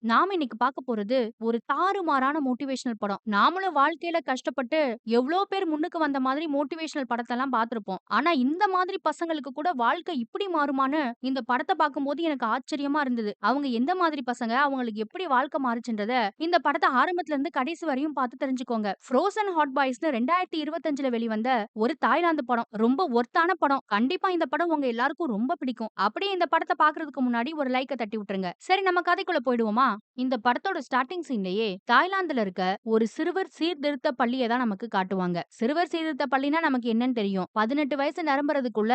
நாம இன்னைக்கு பார்க்க போறது ஒரு தாறுமாறான மோட்டிவேஷனல் படம். நாமளும் வாழ்க்கையில கஷ்டப்பட்டு எவ்ளோ பேர் முன்னுக்கு வந்த மாதிரி மோட்டிவேஷனல் படத்தெல்லாம் பார்த்திருப்போம். ஆனா இந்த மாதிரி பசங்களுக்கு கூட வாழ்க்கை இப்படி மாறுமான்னு இந்த படத்த பார்க்கும்போது எனக்கு ஆச்சரியமா இருந்தது. அவங்க எந்த மாதிரி பசங்க, அவங்களுக்கு எப்படி வாழ்க்கை மாறுச்சுன்றத இந்த படத்த ஆரம்பத்துல இருந்து கடைசி வரையும் பார்த்து தெரிஞ்சுக்கோங்க. ஃப்ரோசன் ஹாட் பாய்ஸ்ன்னு 2025ல வெளிவந்த ஒரு தாய்லாந்து படம். ரொம்ப ஒர்த்தான படம். கண்டிப்பா இந்த படம் உங்க எல்லாருக்கும் ரொம்ப பிடிக்கும். அப்படியே இந்த படத்த பார்க்கறதுக்கு முன்னாடி ஒரு லைக்க தட்டி விட்டுருங்க. சரி நம்ம கதைக்குள்ள போயிடுவோமா? இந்த படத்தோட ஸ்டார்ட்டிங் சீன்லயே தாய்லாந்துல இருக்க ஒரு சிறுவர் சீர்திருத்த பள்ளிய தான் நமக்கு காட்டுவாங்க. சிறுவர் சீர்திருத்த பள்ளினா நமக்கு என்னன்னு தெரியும். 18 வயசு நிரம்புறதுக்குள்ள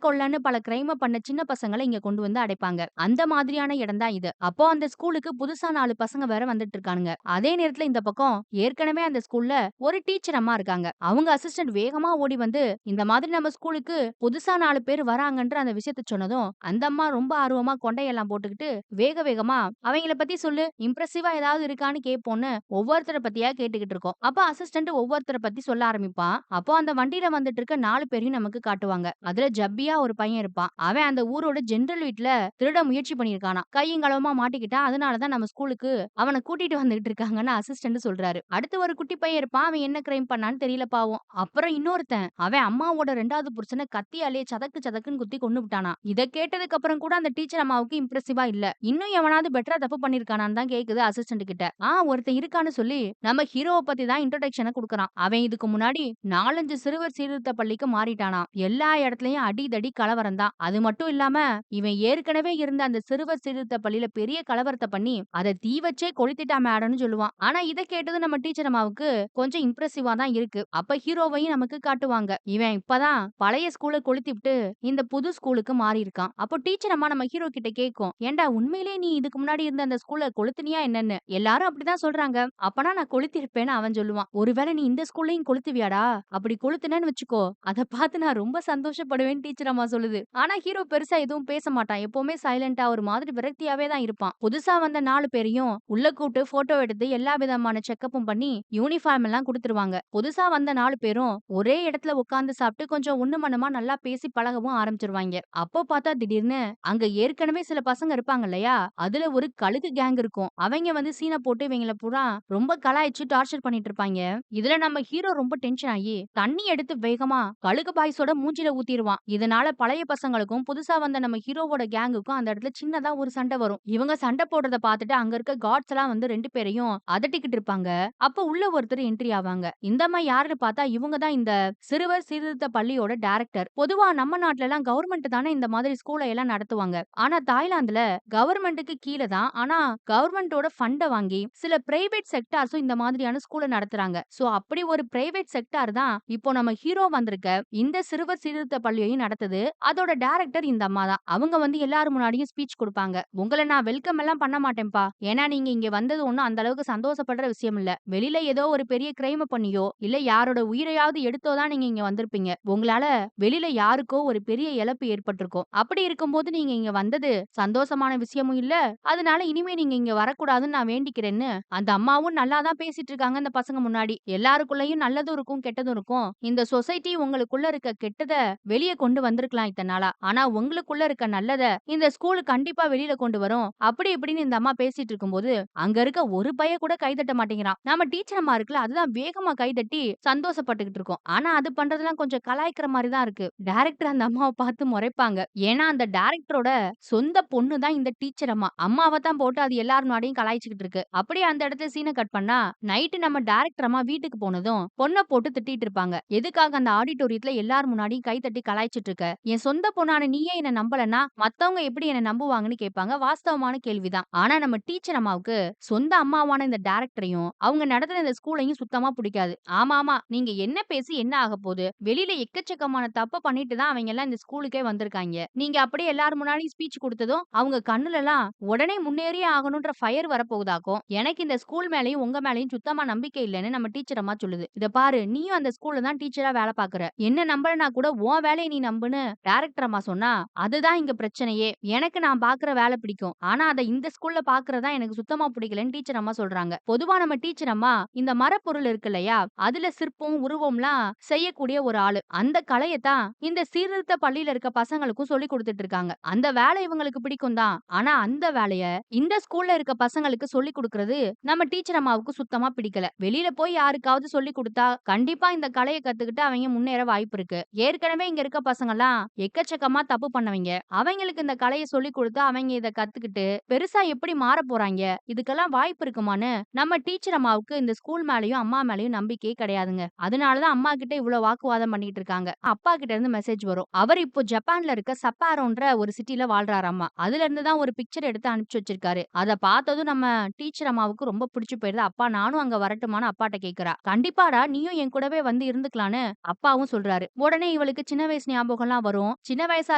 கொலைன்னு பல கிரைம பண்ண சின்ன பசங்கள இங்க கொண்டு வந்து அடைப்பாங்க. அந்த மாதிரியான இடம் தான் இது. அப்போ அந்த ஸ்கூலுக்கு புதுசா 4 பசங்க வேற வந்துட்டு இருக்கானுங்க. அதே நேரத்துல இந்த பக்கம் ஏற்கனவே அந்த ஸ்கூல்ல ஒரு டீச்சர் அம்மா இருக்காங்க. அவங்க அசிஸ்டன்ட் வேகமா ஓடி வந்து இந்த மாதிரி நம்ம ஸ்கூலுக்கு புதுசா 4 பேர் வராங்கன்ற அந்த விஷயத்த சொன்னதும் அந்த அம்மா ரொம்ப ஆர்வமா கொண்டையெல்லாம் போட்டுக்கிட்டு வேக வேகமா அவங்கள பத்தி சொல்லு. இம்ப்ரெசிவா ஏதாவது இருக்கான்னு கேட்போம்ன்னு ஒவ்வொருத்தர பத்தியா கேட்டுக்கிட்டு இருக்கோம். அப்ப அசிஸ்டன்ட் ஒவ்வொருத்தர பத்தி சொல்ல ஆரம்பிப்பான். அப்போ அந்த வண்டியில வந்துட்டு இருக்க 4 பேரையும் நமக்கு காட்டுவாங்க. அதுல ஜப்பியா ஒரு பையன் இருப்பான். அவன் அந்த ஊரோட ஜெனரல் வீட்ல திருட முயற்சி பண்ணியிருக்கானாம். கையும் களவுமா மாட்டிக்கிட்டான். அதனால தான் நம்ம ஸ்கூலுக்கு அவன கூட்டிட்டு வந்துகிட்டு இருக்காங்கன்னு அசிஸ்டன்ட் சொல்றாரு. அடுத்து ஒரு குட்டி பையன் இருப்பான். அவன் என்ன கிரைம் பண்ணான்னு தெரியல பாவம். அப்புறம் இன்னொருத்தன் அவன் அம்மாவோட 2வது புருஷன கத்தியாலே சதக்கு சதக்குன்னு குத்தி கொன்னுப்புட்டானாம். இத கேட்டதுக்கு அப்புறம் கூட அந்த டீச்சர் அம்மாவுக்கு இம்ப்ரெசிவா இல்ல. இன்னும் எவனாவது பெட்டரா தப்பு பண்ணியிருக்கானான்னு தான் கேக்குது அசிஸ்டன்ட் கிட்ட. ஒருத்தன் இருக்கான்னு சொல்லி நம்ம ஹீரோவ பத்தி தான் இன்ட்ரோடக்ஷன குடுக்குறான். அவன் இதுக்கு முன்னாடி 4, 5 சிறுவர் சீர்திருத்த பள்ளிக்கு மாறிட்டானாம். எல்லா இடத்துலயும் அடி தடி கலவரம் தான். அது மட்டும் இல்லாம இவன் ஏற்கனவே இருந்த அந்த சிறுவர் சீர்திருத்த பள்ளியில பெரிய கலவரத்த பண்ணி அத தீ வச்சே கொளுத்திட்டான் மேடம்னு சொல்லுவான். ஆனா இத கேட்டது நம்ம டீச்சர் அம்மாவுக்கு கொஞ்சம் இம்ப்ரெசிவா தான் இருக்கு. அப்ப ஹீரோவையும் நமக்கு காட்டுவாங்க. இவன் இப்பதான் பழைய ஸ்கூல கொளுத்திவிட்டு இந்த புது ஸ்கூலுக்கு மாறியிருக்கான். அப்போ டீச்சர் அம்மா நம்ம ஹீரோ கிட்ட கேட்கும். ஏன்டா உண்மையிலேயே நீ இதுக்கு முன்னாடி இருந்த அந்த ஸ்கூல்ல கொளுத்துனியா என்னன்னு? எல்லாரும் அப்படிதான் சொல்றாங்க. அப்பனா நான் கொளுத்திருப்பேன்னு அவன் சொல்லுவான். ஒருவேளை நீ இந்த ஸ்கூல்லயும் கொளுத்துவியாடா? அப்படி கொளுத்துனேன்னு வச்சுக்கோ. அத பார்த்து நான் ரொம்ப சந்தோஷப்படுவேன்னு டீச்சர் அம்மா சொல்லுது. ஆனா ஹீரோ பெருசா எதுவும் பேச மாட்டான். எப்பவுமே சைலன்ட்டா ஒரு மாதிரி விரக்தியாவே தான் இருப்பான். புதுசா வந்த 4 பேரையும் உள்ள கூட்டு போட்டோ எடுத்து எல்லா விதமான செக்கப்பும் பண்ணி யூனிஃபார்ம் எல்லாம் குடுத்துருவாங்க. புதுசா வந்த 4 பேரும் ஒரே இடத்துல உட்கார்ந்து சாப்பிட்டு கொஞ்சம் ஒண்ணு மண்ணுமா நல்லா பேசி பழகவும் ஆரம்பிச்சுருவாய்ங்க. அப்போ பார்த்தா திடீர்னு அங்க ஏற்கனவே சில பசங்க இருப்பாங்க இல்லையா? அதுல ஒரு கழுகு கேங் இருக்கும். அவைங்க வந்து சீன போட்டு இவைங்கள பூரா ரொம்ப கலாய்ச்சு டார்ச்சர் பண்ணிட்டு இருப்பாய்ங்க. இதுல நம்ம ஹீரோ ரொம்ப டென்ஷன் ஆகி தண்ணி எடுத்து வேகமா கழுகு பாய்ஸோட மூஞ்சில ஊத்திருவான். இதனால பழைய பசங்களுக்கும் புதுசா வந்த நம்ம ஹீரோவோட கேங்குக்கும் அந்த இடத்துல சின்னதா ஒரு சண்டை வரும். இவங்க சண்டை போடுறத பார்த்துட்டு அங்க இருக்க காட்ஸ் எல்லாம் வந்து 2 பேரையும் அதட்டிக்கிட்டு இருப்பாங்க. அப்ப உள்ள ஒருத்தர் என்ட்ரி ஆவாங்க. இந்த அம்மா யாருன்னு பார்த்தா இவங்க தான் இந்த சிறுவர் சீர்திருத்த பள்ளியோட டைரக்டர். பொதுவா நம்ம நாட்டுல எல்லாம் கவர்மெண்ட் தானே இந்த மாதிரி ஸ்கூலை எல்லாம் நடத்துவாங்க. ஆனா தாய்லாந்துல கவர்மெண்ட்டுக்கு கீழ தான். ஆனா கவர்மெண்டோட ஃபண்ட வாங்கி சில பிரைவேட் செக்டார்ஸும் இந்த மாதிரியான ஸ்கூல நடத்துறாங்க. சோ அப்படி ஒரு பிரைவேட் செக்டார் தான் இப்போ நம்ம ஹீரோ வந்திருக்க இந்த சிறுவர் சீர்திருத்த பள்ளியையும் நடத்துது. அதோட டைரக்டர் இந்த அம்மா தான். அவங்க வந்து எல்லாரும் முன்னாடியும் ஸ்பீச் குடுப்பாங்க. உங்கள நான் வெல்கம் எல்லாம் பண்ண மாட்டேன்ப்பா. ஏன்னா நீங்க இங்க வந்தது ஒண்ணும் அந்த அளவுக்கு சந்தோஷப்படுற விஷயம் இல்ல. வெளியில ஏதோ ஒரு பெரிய கிரைம் பண்ணியோ, இல்ல யாரோட உயிரையாவது எடுத்தோ தான் நீங்க இங்க வந்திருப்பீங்க. உங்களால வெளியில யாருக்கோ ஒரு பெரிய இழப்பு ஏற்பட்டிருக்கும். அப்படி இருக்கும்போது நீங்க இங்க வந்தது சந்தோஷமான விஷயமும் இல்ல. அதனால இனிமே நீங்க இங்க வரக்கூடாதுன்னு நான் வேண்டிக்கிறேன்னு அந்த அம்மாவும் நல்லா தான் பேசிட்டு இருக்காங்க அந்த பசங்க முன்னாடி. எல்லாருக்குள்ளயும் நல்லதும் இருக்கும், கெட்டதும் இருக்கும். இந்த சொசைட்டி உங்களுக்குள்ள இருக்க கெட்டத வெளிய கொண்டு வந்திருக்கலாம் இத்தன நாளா. ஆனா உங்களுக்குள்ள இருக்க நல்லத இந்த ஸ்கூல் கண்டிப்பா வெளியில கொண்டு வரும். அப்படி இப்படின்னு இந்த அம்மா பேசிட்டு இருக்கும்போது அங்க இருக்க ஒரு பையன் கூட கை தட்ட மாட்டேங்கிறான். நம்ம டீச்சர் அம்மா இருக்குல்ல அதுதான் வேகமா கை தட்டி சந்தோஷப்பட்டுக்கிட்டு இருக்கோம். ஆனா அது பண்றதெல்லாம் கொஞ்சம் கலாய்க்கிற மாரி தான் இருக்கு. டைரக்டர் அந்த அம்மாவ பார்த்து முறைப்பாங்க. ஏன்னா அந்த டைரக்டரோட சொந்த பொண்ணு தான் இந்த டீச்சர் அம்மா. அம்மாவ தான் போட்டு அது எல்லார் முன்னாடியும் கலாய்ச்சுக்கிட்டு இருக்கு. அப்படியே அந்த இடத்துல சீன கட் பண்ணா நைட்டு நம்ம டைரக்டர் அம்மா வீட்டுக்கு போனதும் பொண்ண போட்டு திட்டிட்டு இருப்பாங்க. எதுக்காக அந்த ஆடிட்டோரியத்துல எல்லார் முன்னாடியும் கை தட்டி கலாய்ச்சிட்டு இருக்க? என் சொந்த பொண்ணான நீயே என்ன நம்பலன்னா மத்தவங்க எப்படி என்ன நம்புவாங்கன்னு கேட்பாங்க. வாஸ்தவமான கேள்விதான். ஆனா நம்ம டீச்சர் அம்மாவுக்கு சொந்த அம்மாவான இந்த டைரக்டரையும் அவங்க நடத்துற இந்த ஸ்கூலையும் சுத்தமா பிடிக்காது. ஆமாமா நீங்க என்ன பேசி என்ன ஆக போகுது? வெளியில எக்கச்சக்கமான தப்ப பண்ணிட்டு தான் அவங்க எல்லாம் இந்த ஸ்கூலுக்கே வந்திருக்காய்ங்க. நீங்க அப்படியே எல்லார் முன்னாடியும் ஸ்பீச் குடுத்ததும் அவங்க கண்ணுலலாம் உடனே முன்னேறியே ஆகணும்ன்ற ஃபயர் வரப்போகுதாக்கும். எனக்கு இந்த ஸ்கூல் மேலயும் உங்க மேலயும் சுத்தமா நம்பிக்கை இல்லன்னு நம்ம டீச்சர் அம்மா சொல்லுது. இத பாரு நீயும் அந்த ஸ்கூல்ல தான் டீச்சரா வேலை பாக்குற. என்ன நம்பலனா கூட உன் வேலைய நீ நம்புன்னு டைரக்டர் அம்மா சொன்னா, அதுதான் இங்க பிரச்சனையே. எனக்கு நான் பாக்குற வேலை பிடிக்கும். ஆனா அத இந்த ஸ்கூல்ல பாக்குறதா எனக்கு சுத்தமா பிடிக்கலன்னு டீச்சர் அம்மா சொல்றாங்க. பொதுவா நம்ம டீச்சர் அம்மா இந்த மரப்பொருள் இருக்கு இல்லையா? அதுல சிற்பம், உருவம்லாம் செய்யக்கூடிய ஒரு ஆளு. அந்த கலையத்தான் இந்த சீர்திருத்த பள்ளியில இருக்க பசங்களுக்கும் சொல்லிக் குடுத்துட்டு இருக்காங்க. அந்த வேலை இவங்களுக்கு பிடிக்கும் தான். ஆனா அந்த வேலைய இந்த ஸ்கூல் ஸ்கூல்ல இருக்க பசங்களுக்கு சொல்லிக் குடுக்குறது நம்ம டீச்சர் அம்மாவுக்கு சுத்தமா பிடிக்கல. வெளியில போய் யாருக்காவது சொல்லிக் குடுத்தா, கண்டிப்பா இந்த கலைய கத்துக்கிட்டு அவைங்க முன்னேற வாய்ப்பு இருக்கு. ஏற்கனவே இங்க இருக்க பசங்கலாம் எக்கச்சக்கமா தப்பு பண்ணவைங்க. அவைங்களுக்கு இந்த கலைய சொல்லிக் குடுத்தா, அவைங்க இத கத்துக்கிட்டு பெருசா எப்படி மாறப் போறாய்ங்க? இதுக்கெல்லாம் வாய்ப்பு இருக்குமான்னு நம்ம டீச்சர் அம்மாவுக்கு இந்த ஸ்கூல் மேலயும், அம்மா மேலயும் நம்பிக்கையே கிடையாதுங்க. அதனால தான் அம்மா கிட்ட இவ்ளோ வாக்குவாதம் பண்ணிட்டு இருக்காங்க. அப்பா கிட்ட இருந்து மெசேஜ் வரும். அவர் இப்போ ஜப்பான்ல இருக்க சப்பாரோன்ற ஒரு சிட்டில வாழ்றாராமா. அதுல இருந்து தான் ஒரு பிக்சர் எடுத்து அனுப்பிச்சு வச்சிருக்காரு. அத பார்த்ததும் நம்ம டீச்சர் அம்மாவுக்கு ரொம்ப பிடிச்சு போயிருது. அப்பா நானும் அங்க வரட்டுமான்னு அப்பாட்ட கேட்கிறா. கண்டிப்பாடா நீயும் என் கூடவே வந்து இருந்துக்கலான்னு அப்பாவும் சொல்றாரு. உடனே இவளுக்கு சின்ன வயசு ஞாபகம்லாம் வரும். சின்ன வயசா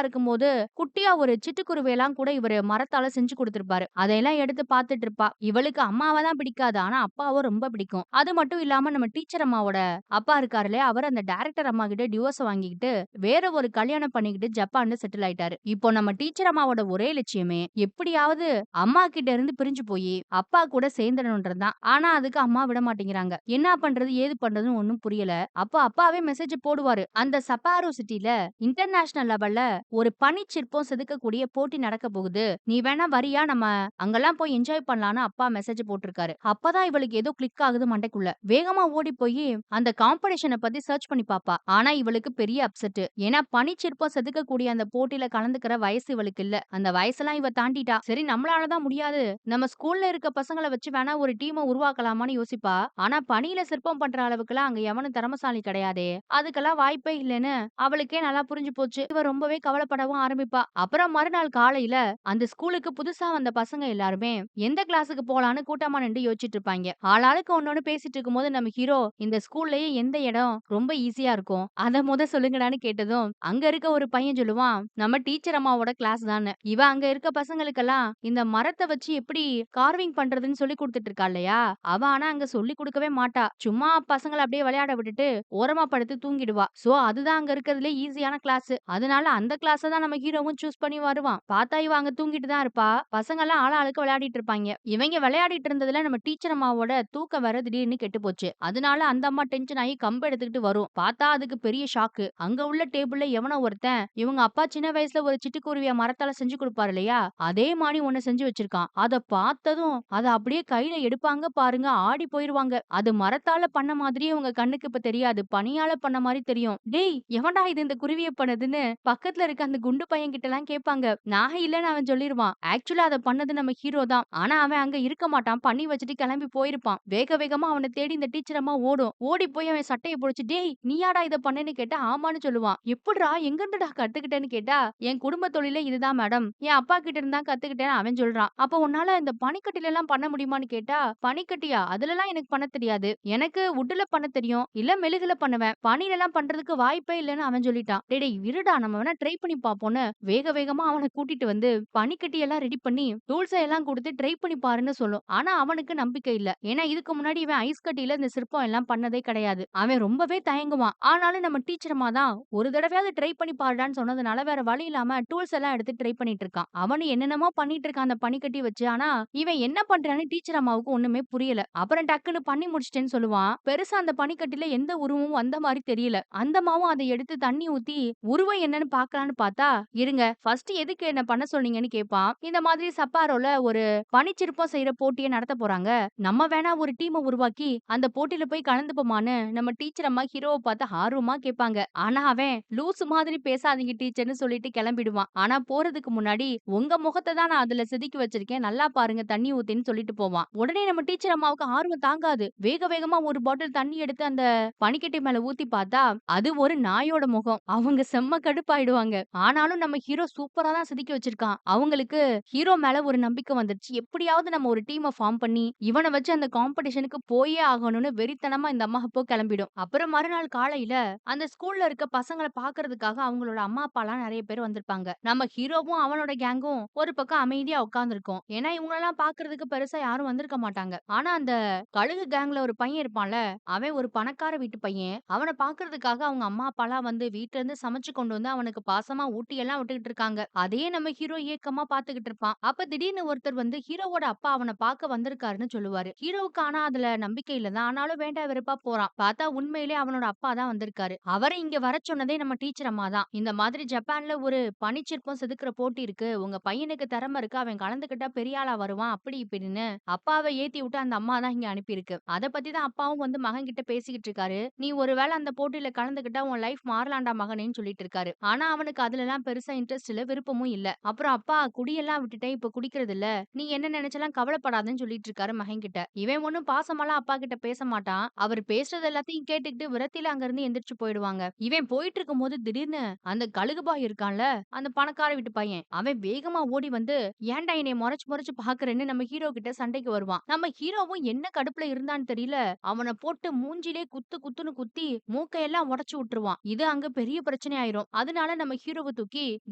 இருக்கும்போது குட்டியா ஒரு சிட்டுக்குருவியெல்லாம் கூட இவரு மரத்தால செஞ்சு குடுத்திருப்பாரு. அதையெல்லாம் எடுத்து பார்த்துட்டு இருப்பா. இவளுக்கு அம்மாவ தான் பிடிக்காது. ஆனா அப்பாவ ரொம்ப பிடிக்கும். அது மட்டும் இல்லாம நம்ம டீச்சர் அம்மாவோட அப்பா இருக்காரு இல்லையா, அவர் அந்த டைரக்டர் அம்மா கிட்ட டிவோர்ஸ் வாங்கிக்கிட்டு வேற ஒரு கல்யாணம் பண்ணிக்கிட்டு ஜப்பான்ல செட்டில் ஆயிட்டாரு. இப்போ நம்ம டீச்சர் அம்மாவோட ஒரே லட்சியமே எப்படியாவது அம்மா கிட்ட இருந்து பிரிஞ்சு போய் அப்பா கூட சேர்ந்துடணும்ன்றது தான். ஆனா அதுக்கு அம்மா விட மாட்டேங்கிறாங்க. என்ன பண்றது ஏது பண்றதுன்னு ஒண்ணும் புரியல. அப்போ அப்பாவே மெசேஜ் போடுவாரு. அந்த சப்பாரோ சிட்டில இன்டர்நேஷனல் லெவல்ல ஒரு பனிச்சிற்பம் செதுக்கக்கூடிய போட்டி நடக்க போகுது. நீ வேணா வரியா நம்ம அங்கெல்லாம் போய் என்ஜாய் பண்ணலான்னு அப்பா மெசேஜ் போட்டிருக்காரு. அப்பதான் இவளுக்கு ஏதோ கிளிக் ஆகுது மண்டைக்குள்ள. வேகமா ஓடி போய் அந்த காம்படிஷன பத்தி சர்ச் பண்ணி பாப்பா. ஆனா இவளுக்கு பெரிய அப்செட். ஏன்னா பனிச்சிற்பம் செதுக்கக்கூடிய அந்த போட்டியில கலந்துக்கிற வயசு இவளுக்கு இல்ல. அந்த வயசெல்லாம் இவ தாண்டிட்டா. சரி நம்மளால தான் முடியாது. நம்ம ஸ்கூல்ல இருக்க பசங்கள வச்சு வேணா ஒரு டீம உருவாக்கலாமான்னு யோசிப்பா. ஆனா பனியில சிற்பம் பண்ற அளவுக்குலாம் அங்க எவனும் திறமைசாலி கிடையாதே. அதுக்கெல்லாம் வாய்ப்பே இல்லன்னு அவளுக்கே நல்லா புரிஞ்சு போச்சு. இவ ரொம்பவே கவலைப்படவும் ஆரம்பிப்பா. அப்புறம் மறுநாள் காலையில அந்த ஸ்கூலுக்கு புதுசா வந்த பசங்க எல்லாருமே எந்த கிளாஸுக்கு போலான்னு கூட்டமா நின்று யோசிச்சுட்டு இருப்பாங்க. ஆளாளுக்கு ஒன்னொன்னு பேசிட்டு இருக்கும்போது நம்ம ஹீரோ இந்த ஸ்கூல்லயே எந்த இடம் ரொம்ப ஈஸியா இருக்கும் அத சொல்லுங்கடான்னு கேட்டதும் அங்க இருக்க ஒரு பையன் சொல்லுவான் நம்ம டீச்சர் அம்மாவோட கிளாஸ் தான். இவ அங்க இருக்க பசங்களுக்கெல்லாம் இந்த மரத்தை வச்சு எப்படி கார்விங் பண்றதுன்னு சொல்லி கொடுத்துட்டு இருக்கா இல்லையா, அவ ஆனா அங்க சொல்லி கொடுக்கவே மாட்டா. சும்மா பசங்களை அப்படியே விளையாட விட்டுட்டு ஓரமா படுத்து தூங்கிடுவா. சோ அதுதான் அங்க இருக்கிறதுல ஈஸியான கிளாஸ். அதனால அந்த கிளாஸ் தான் நம்ம ஹீரோவும் சூஸ் பண்ணி வருவான். பார்த்தா இவ அங்க தூங்கிட்டு தான் இருப்பா. பசங்க எல்லாம் ஆளாளுக்கு விளையாடிட்டு இருப்பாங்க. இவங்க விளையாடிட்டு இருந்ததுல நம்ம டீச்சர் அம்மாவோட தூக்கம் வேற திடீர்னு கெட்டு போச்சு. அதனால அந்த அம்மா டென்ஷன் ஆகி கம்பு எடுத்துக்கிட்டு வரும். பார்த்தா அதுக்கு பெரிய ஷாக்கு. அங்க உள்ள டேபிள்ல எவனோ ஒருத்தன் இவங்க அப்பா சின்ன வயசுல ஒரு சிட்டுக்குருவிய மரத்தால செஞ்சு கொடுப்பாரு இல்லையா, அதே மாதிரி ஒண்ணு செஞ்சு வச்சிருக்கான். அத பார்த்ததும் அத அப்படியே கையில எடுப்பாங்க பாருங்க, ஆடி போயிருவாங்க. அது மரத்தால பண்ண மாதிரியே உங்க கண்ணுக்கு இப்ப தெரியாது, பனியால பண்ண மாதிரி தெரியும். டேய் எவன்டா இது இந்த குருவிய பண்ணதுன்னு பக்கத்துல இருக்க அந்த குண்டு பையன் கிட்ட எல்லாம் கேட்பாங்க. நான் இல்லன்னு அவன் சொல்லிருவான். ஆக்சுவலா அத பண்ணது நம்ம ஹீரோ தான். ஆனா அவன் அங்க இருக்க மாட்டான். பண்ணி வச்சுட்டு கிளம்பி போயிருப்பான். வேக வேகமா அவனை தேடி இந்த டீச்சர் அம்மா ஓடும். ஓடி போய் அவன் சட்டைய புடிச்சு டேய் நீயாடா இத பண்ணேன்னு கேட்டா ஆமான்னு சொல்லுவான். எப்புட்றா எங்க இருந்துடா கத்துக்கிட்டேன்னு கேட்டா என் குடும்ப தொழிலே இதுதான் மேடம், என் அப்பா கிட்ட இருந்தா கத்துக்கிட்டேன்னு அவன் சொல்றான். அப்ப உன்னால இந்த பனிக்கட்டில எல்லாம் பண்ண முடியுமான்னு கேட்டா, பனிக்கட்டியா அதுல எல்லாம் எனக்கு பண்ண தெரியாது, எனக்கு வுட்ல பண்ண தெரியும், இல்ல மெழுகுல பண்ணுவேன், பனில எல்லாம் பண்றதுக்கு வாய்ப்பே இல்லன்னு அவன் சொல்லிட்டான். டேய் டேய் இருடா நம்ம வேணா ட்ரை பண்ணி பாப்போம்னு வேக வேகமா அவனை கூட்டிட்டு வந்து பனிக்கட்டி எல்லாம் ரெடி பண்ணி டூல்ஸ் எல்லாம் கொடுத்து ட்ரை பண்ணி பாருன்னு சொல்லும். ஆனா அவனுக்கு நம்பிக்கை இல்ல. ஏன்னா இதுக்கு முன்னாடி இவன் ஐஸ் கட்டியில இந்த சிற்பம் எல்லாம் பண்ணதே கிடையாது. அவன் ரொம்பவே தயங்குவான். ஆனாலும் நம்ம டீச்சர் அம்மா தான் ஒரு தடவையாவது ட்ரை பண்ணி பாருடான்னு சொன்னதுனால வேற வழி இல்லாம டூல்ஸ் எல்லாம் எடுத்து ட்ரை பண்ணிட்டு இருக்கான். அவனு என்னென்னமோ பண்ணிட்டு இருக்கான் அந்த பனிக்கட்டி வச்சு. ஆனா இவன் என்ன பண்றான்னு டீச்சர் அம்மாவுக்கு ஒண்ணுமே புரியல. அப்புறம் டக்குன்னு பண்ணி முடிச்சிட்டேன்னு சொல்லுவான். பெருசா அந்த பனிக்கட்டில எந்த உருவமும் வந்த மாதிரி தெரியல. அந்த அம்மாவும் அதை எடுத்து தண்ணி ஊத்தி உருவம் என்னன்னு பாக்கலான்னு பார்த்தா, இருங்க ஃபர்ஸ்ட் எதுக்கு என்ன பண்ண சொன்னீங்கன்னு கேட்பான். இந்த மாதிரி சப்பாரோல ஒரு பனிச்சிற்பம் செய்யற போட்டியை நடத்த போறாங்க. நம்ம வேணா ஒரு டீமை உருவாக்கி அந்த போட்டியில போய் கலந்துப்போமான்னு நம்ம டீச்சர் அம்மா ஹீரோவை பார்த்து ஆர்வமா கேட்பாங்க. ஆனா அவன் லூசு மாதிரி பேசாதீங்க டீச்சர்னு சொல்லிட்டு கிளம்பிடுவான். ஆனா போறதுக்கு முன்னாடி உங்க முகத்தை தான் நான் அதுல செதுக்கி வச்சிருக்கேன், நல்லா பாருங்க தண்ணி ஊத்தின்னு சொல்லிட்டு போவான். உடனே நம்ம டீச்சர் அம்மாவுக்கு ஆர்வம் தாங்காது. வேக வேகமா ஒரு பாட்டில் தண்ணி எடுத்து அந்த பனிக்கட்டி மேல ஊத்தி பார்த்தா அது ஒரு நாயோட முகம். அவங்க செம்ம கடுப்பாயிடுவாங்க. ஆனாலும் நம்ம ஹீரோ சூப்பரா தான் செதுக்கி வச்சிருக்கான். அவங்களுக்கு ஹீரோ மேல ஒரு நம்பிக்கை வந்துருச்சு. எப்படியாவது நம்ம ஒரு டீமை ஃபார்ம் பண்ணி இவனை வச்சு அந்த காம்படிஷனுக்கு போயே ஆகணும்னு வெறித்தனமா இந்த அம்மா அப்போ கிளம்பிடும். அப்புறம் மறுநாள் காலையில அந்த ஸ்கூல்ல இருக்க பசங்களை பாக்குறதுக்காக அவங்களோட அம்மா அப்பாலாம் நிறைய பேர் வந்திருப்பாங்க. நம்ம ஹீரோவும் அவனோட கேங்கும் ஒரு பக்கம் அமைதியா உட்கார்ந்துருக்கோம். ஏன்னா இவங்களெல்லாம் பாக்குறதுக்கு பெருசா யாரும் வந்திருக்க மாட்டாங்க. ஆனா அந்த கழுகு கேங்ல ஒரு பையன் இருப்பான்ல, அவன் ஒரு பணக்கார வீட்டு பையன். அவனை பாக்குறதுக்காக அவங்க அம்மா அப்பாலாம் வந்து வீட்ல இருந்து சமைச்சு கொண்டு வந்து அவனுக்கு பாசமா ஊட்டி எல்லாம் விட்டுக்கிட்டு இருக்காங்க. அதையே நம்ம ஹீரோ ஏக்கமா பாத்துக்கிட்டு இருப்பான். அப்ப திடீர்னு ஒருத்தர் வந்து ஹீரோவோட அப்பா அவனை பார்க்க வந்திருக்காருன்னு சொல்லுவாரு. ஹீரோவுக்கு ஆனா அதுல நம்பிக்கை இல்ல தான். ஆனாலும் வேண்டா வெறுப்பா போறான். பார்த்தா உண்மையிலே அவனோட அப்பா தான் வந்திருக்காரு. அவரை இங்க வர சொன்னதே நம்ம டீச்சர் அம்மா தான். இந்த மாதிரி ஜப்பான்ல ஒரு பனிச்சிற்பம் செதுக்குற போட்டி இருக்கு, உங்க பையனுக்கு திறமை இருக்கு, அவன் கலந்துக்கிட்டா பெரிய பெரிய ஆளா வருவான் அப்படி இப்படின்னு அப்பாவை ஏத்தி விட்டு அந்த அம்மா தான் இங்க அனுப்பியிருக்கு. அத பத்தி தான் அப்பாவும் வந்து மகன் கிட்ட பேசிக்கிட்டு இருக்காரு. நீ ஒருவேள அந்த போட்டியில கலந்துக்கிட்டா உன் லைஃப் மாறலாம்டா மகனேன்னு சொல்லிட்டு இருக்காரு. ஆனா அவனுக்கு அதுலலாம் பெருசா இன்ட்ரெஸ்ட் இல்ல, விருப்பமும் இல்ல. அப்புறம் அப்பா குடியெல்லாம் விட்டுட்டேன், இப்ப குடிக்கிறது இல்ல. நீ என்ன நெனச்செல்லாம் கவலைப்படாதன்னு சொல்லிட்டு இருக்காரு மகன் கிட்ட. இவன் ஒண்ணும் பாசமாலாம் அப்பா கிட்ட பேச மாட்டான். அவர் பேசுறது எல்லாத்தையும் கேட்டுக்கிட்டு விரக்தியில அங்கிருந்து எந்திரிச்சு போயிடுவாங்க. இவன் போயிட்டு இருக்கும்போது திடீர்னு அந்த கழுகு பாய் இருக்கான்ல, அந்த பணக்கார வீட்டு பையன். அவன் வேகமா ஓடி வந்து, "ஏன்டா என்னைய மொறச்சு மொறச்சு பாக்குறேன்னு" நம்ம ஹீரோ கிட்ட சண்டைக்கு வருவான். நம்ம ஹீரோவும் என்ன கடுப்புல இருந்தான்னு தெரியல. அவன போட்டு மூஞ்சிலே குத்து குத்துன்னு குத்தி மூக்கையெல்லாம் உடைச்சு விட்டுருவான். இது அங்க பெரிய பிரச்சனை ஆயிரும். அதனால நம்ம ஹீரோவ தூக்கி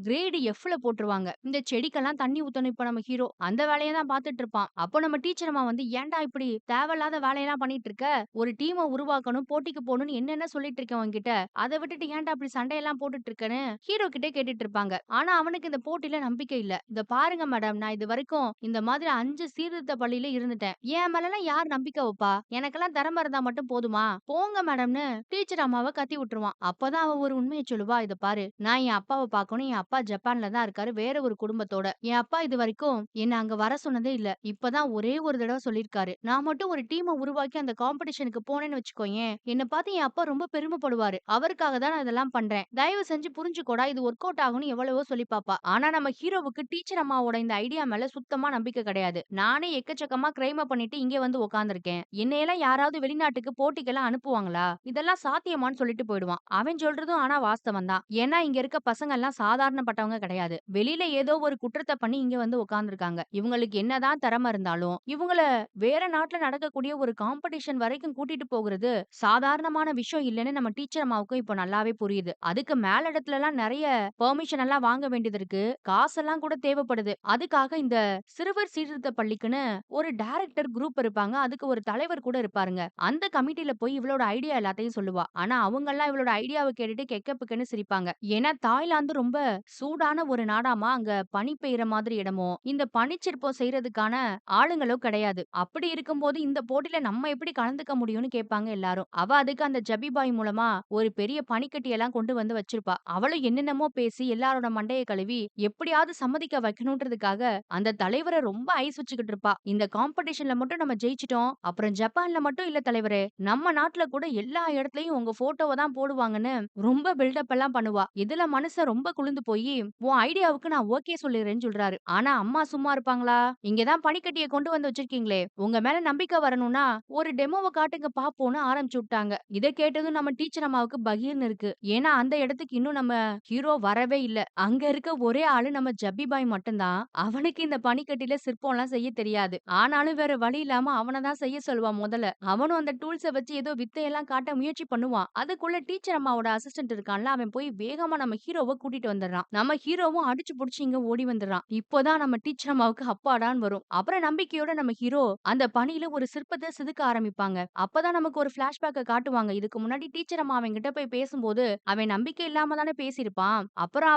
கிரேடு எஃப்ல போட்டுருவாங்க. இந்த செடிக்கெல்லாம் தண்ணி ஊத்தணும் இப்ப நம்ம ஹீரோ. அந்த வேலைய தான் பாத்துட்டு இருப்பான். அப்போ நம்ம டீச்சர் அம்மா வந்து, "ஏன்டா இப்படி தேவையில்லாத வேலையெல்லாம் பண்ணிட்டு இருக்க? ஒரு டீம உருவாக்கணும், போட்டிக்கு போணும்னு என்னென்ன சொல்லிட்டு இருக்கேன் உன்கிட்ட. அத விட்டுட்டு ஏன்டா இப்படி சண்டையெல்லாம் போட்டுட்டு இருக்கன்னு?" ஹீரோ கிட்டே கேட்டுட்டு இருப்பாங்க. ஆனா அவனுக்கு இந்த போட்டியில நம்பிக்கை இல்ல. "இத பாருங்க மேடம், நான் இதுவரைக்கும் இந்த மாதிரி 5 சீர்திருத்த பள்ளியில இருந்துட்டேன். என் மேலலாம் யார் நம்பிக்கை வைப்பா? எனக்கெல்லாம் திறமை இருந்தா மட்டும் போதுமா? போங்க மேடம்னு" டீச்சர் அம்மாவ கத்தி விட்டுருவான். அப்பதான் அவ ஒரு உண்மைய சொல்லுவா. "இத பாரு, நான் என் அப்பாவ பார்க்கணும். என் அப்பா ஜப்பான்ல தான் இருக்காரு. வேற ஒரு குடும்பத்தோட. என் அப்பா இதுவரைக்கும் என்ன அங்க வர சொன்னதே இல்ல. இப்பதான் ஒரே ஒரு தடவ சொல்லியிருக்காரு. நான் மட்டும் ஒரு டீம உருவாக்கி அந்த காம்படிஷனுக்கு போனேன்னு வச்சுக்கோயேன், என்ன பார்த்து என் அப்பா ரொம்ப பெருமைப்படுவாரு. அவருக்காக தான் நான் இதெல்லாம் பண்றேன். தயவு செஞ்சு புரிஞ்சுக்கோடா, இது ஒர்க் அவுட் ஆகும்னு" எவ்வளவோ சொல்லி பாப்பா. ஆனா நம்ம ஹீரோவுக்கு டீச்சர் அம்மாவோட இந்த ஐடியா மேல சுத்தமா நம்பிக்கை கிடையாது. நானே எக்கச்சக்கமா கிரைம பண்ணிட்டு இங்க வந்து உட்கார்ந்துருக்கேன். என்னையெல்லாம் யாராவது வெளிநாட்டுக்கு போட்டிக்கெல்லாம் அனுப்புவாங்களா? இதெல்லாம் சாத்தியமான்னு சொல்லிட்டு போயிடுவான். அவன் சொல்றதும் ஆனா வாஸ்தவம் தான். ஏன்னா இங்க இருக்க பசங்க எல்லாம் சாதாரணப்பட்டவங்க கிடையாது. வெளியில ஏதோ ஒரு குற்றத்த பண்ணி இங்க வந்து உட்கார்ந்துருக்காங்க. இவங்களுக்கு என்னதான் திறமை இருந்தாலும், இவங்கள வேற நாட்டுல நடக்கக்கூடிய ஒரு காம்படிஷன் வரைக்கும் கூட்டிட்டு போகுறது சாதாரணமான விஷயம் இல்லன்னு நம்ம டீச்சர் அம்மாவுக்கும் இப்ப நல்லாவே புரியுது. அதுக்கு மேல் இடத்துலலாம் நெறைய பெர்மிஷன் எல்லாம் வாங்க வேண்டியது இருக்கு. காசெல்லாம் கூட தேவைப்படுது. அதுக்காக இந்த சிறுவர் சீர்திருத்த பள்ளிக்குன்னு ஒரு டைரக்டர் குரூப் இருப்பாங்க. அதுக்கு ஒரு தலைவர் கூட இருப்பாருங்க. அந்த கமிட்டில போய் இவளோட ஐடியா எல்லாத்தையும் சொல்லுவா. ஆனா அவங்கலாம் இவளோட ஐடியாவ கேட்டுட்டு கெக்க புக்கன்னு சிரிப்பாங்க. ஏன்னா தாய்லாந்து ரொம்ப சூடான ஒரு நாடாமா. அங்க பனி பெய்யுற மாதிரி இடமும், இந்த பனிச்சிற்பம் செய்றதுக்கான ஆளுங்களும் கிடையாது. அப்படி இருக்கும்போது இந்த போட்டியில நம்ம எப்படி கலந்துக்க முடியும்னு கேட்பாங்க எல்லாரும். அவ அதுக்கு அந்த ஜபிபாய் மூலமா ஒரு பெரிய பனிக்கட்டி எல்லாம் கொண்டு வந்து வச்சிருப்பா. அவளும் என்னென்னமோ பேசி எல்லாரோட மண்டைய கழுவி எப்படியாவது சம்மதிக்க வைக்கணும்ன்றதுக்காக அந்த தலைவர ரொம்ப ஐஸ் வச்சுக்கிட்டு இருப்பா. இந்த காம்படிஷன்ல மட்டும் நம்ம ஜெயிச்சிட்டோம். அப்புறம் ஜப்பான்ல மட்டும் இல்ல தலைவரே, நம்ம நாட்டுல கூட எல்லா இடத்துலயும் உங்க போட்டோவ தான் போடுவாங்கன்னு ரொம்ப பில்டப் எல்லாம் பண்ணுவா. இதுல மனுஷன் ரொம்ப குளிர்ந்து போயி, "உன் ஐடியாவுக்கு நான் ஓகே சொல்லிடுறேன்னு" சொல்றாரு. ஆனா அம்மா சும்மா இருப்பாங்களா? "இங்க தான் பனிக்கட்டிய கொண்டு வந்து வச்சிருக்கீங்களே, உங்க மேல நம்பிக்கை வரணும்னா ஒரு டெமோவ காட்டுங்க பாப்போம்னு" ஆரம்பிச்சு விட்டாங்க. இத கேட்டதும் நம்ம டீச்சர் அம்மாவுக்கு பகீர்னு இருக்கு. ஏன்னா அந்த இடத்துக்கு இன்னும் நம்ம ஹீரோ வரவே இல்ல. அங்க இருக்க ஒரே ஆளு நம்ம ஜப்பி பாய் மட்டும் தான். அவனுக்கு இந்த பனிக்கட்டில சிற்பம்லாம் செய்ய தெரியாது. ஆனாலும் வேற வழி இல்லாம அவன தான் செய்ய சொல்லுவா முதல்ல. அவனும் அந்த டூல்ஸ வச்சு ஏதோ வித்தையெல்லாம் காட்ட முயற்சி பண்ணுவான். அதுக்குள்ள டீச்சர் அம்மாவோட அசிஸ்டன்ட் இருக்கான்ல, அவன் போய் வேகமா நம்ம ஹீரோவ கூட்டிட்டு வந்துடுறான். நம்ம ஹீரோவும் அடிச்சு புடிச்சு இங்க ஓடி வந்துடுறான். இப்போதான் நம்ம டீச்சர் அம்மாவுக்கு அப்பாடான்னு வரும். அப்புறம் நம்பிக்கையோட நம்ம ஹீரோ அந்த பனியில ஒரு சிற்பத்த செதுக்க ஆரம்பிப்பாங்க. அப்பதான் நமக்கு ஒரு பிளாஷ்பேக்க காட்டுவாங்க. இதுக்கு முன்னாடி டீச்சர் அம்மா அவன்கிட்ட போய் பேசும்போது, அவன் நம்பிக்கை இல்லாம தானே பேசியிருப்பான். அப்புறம்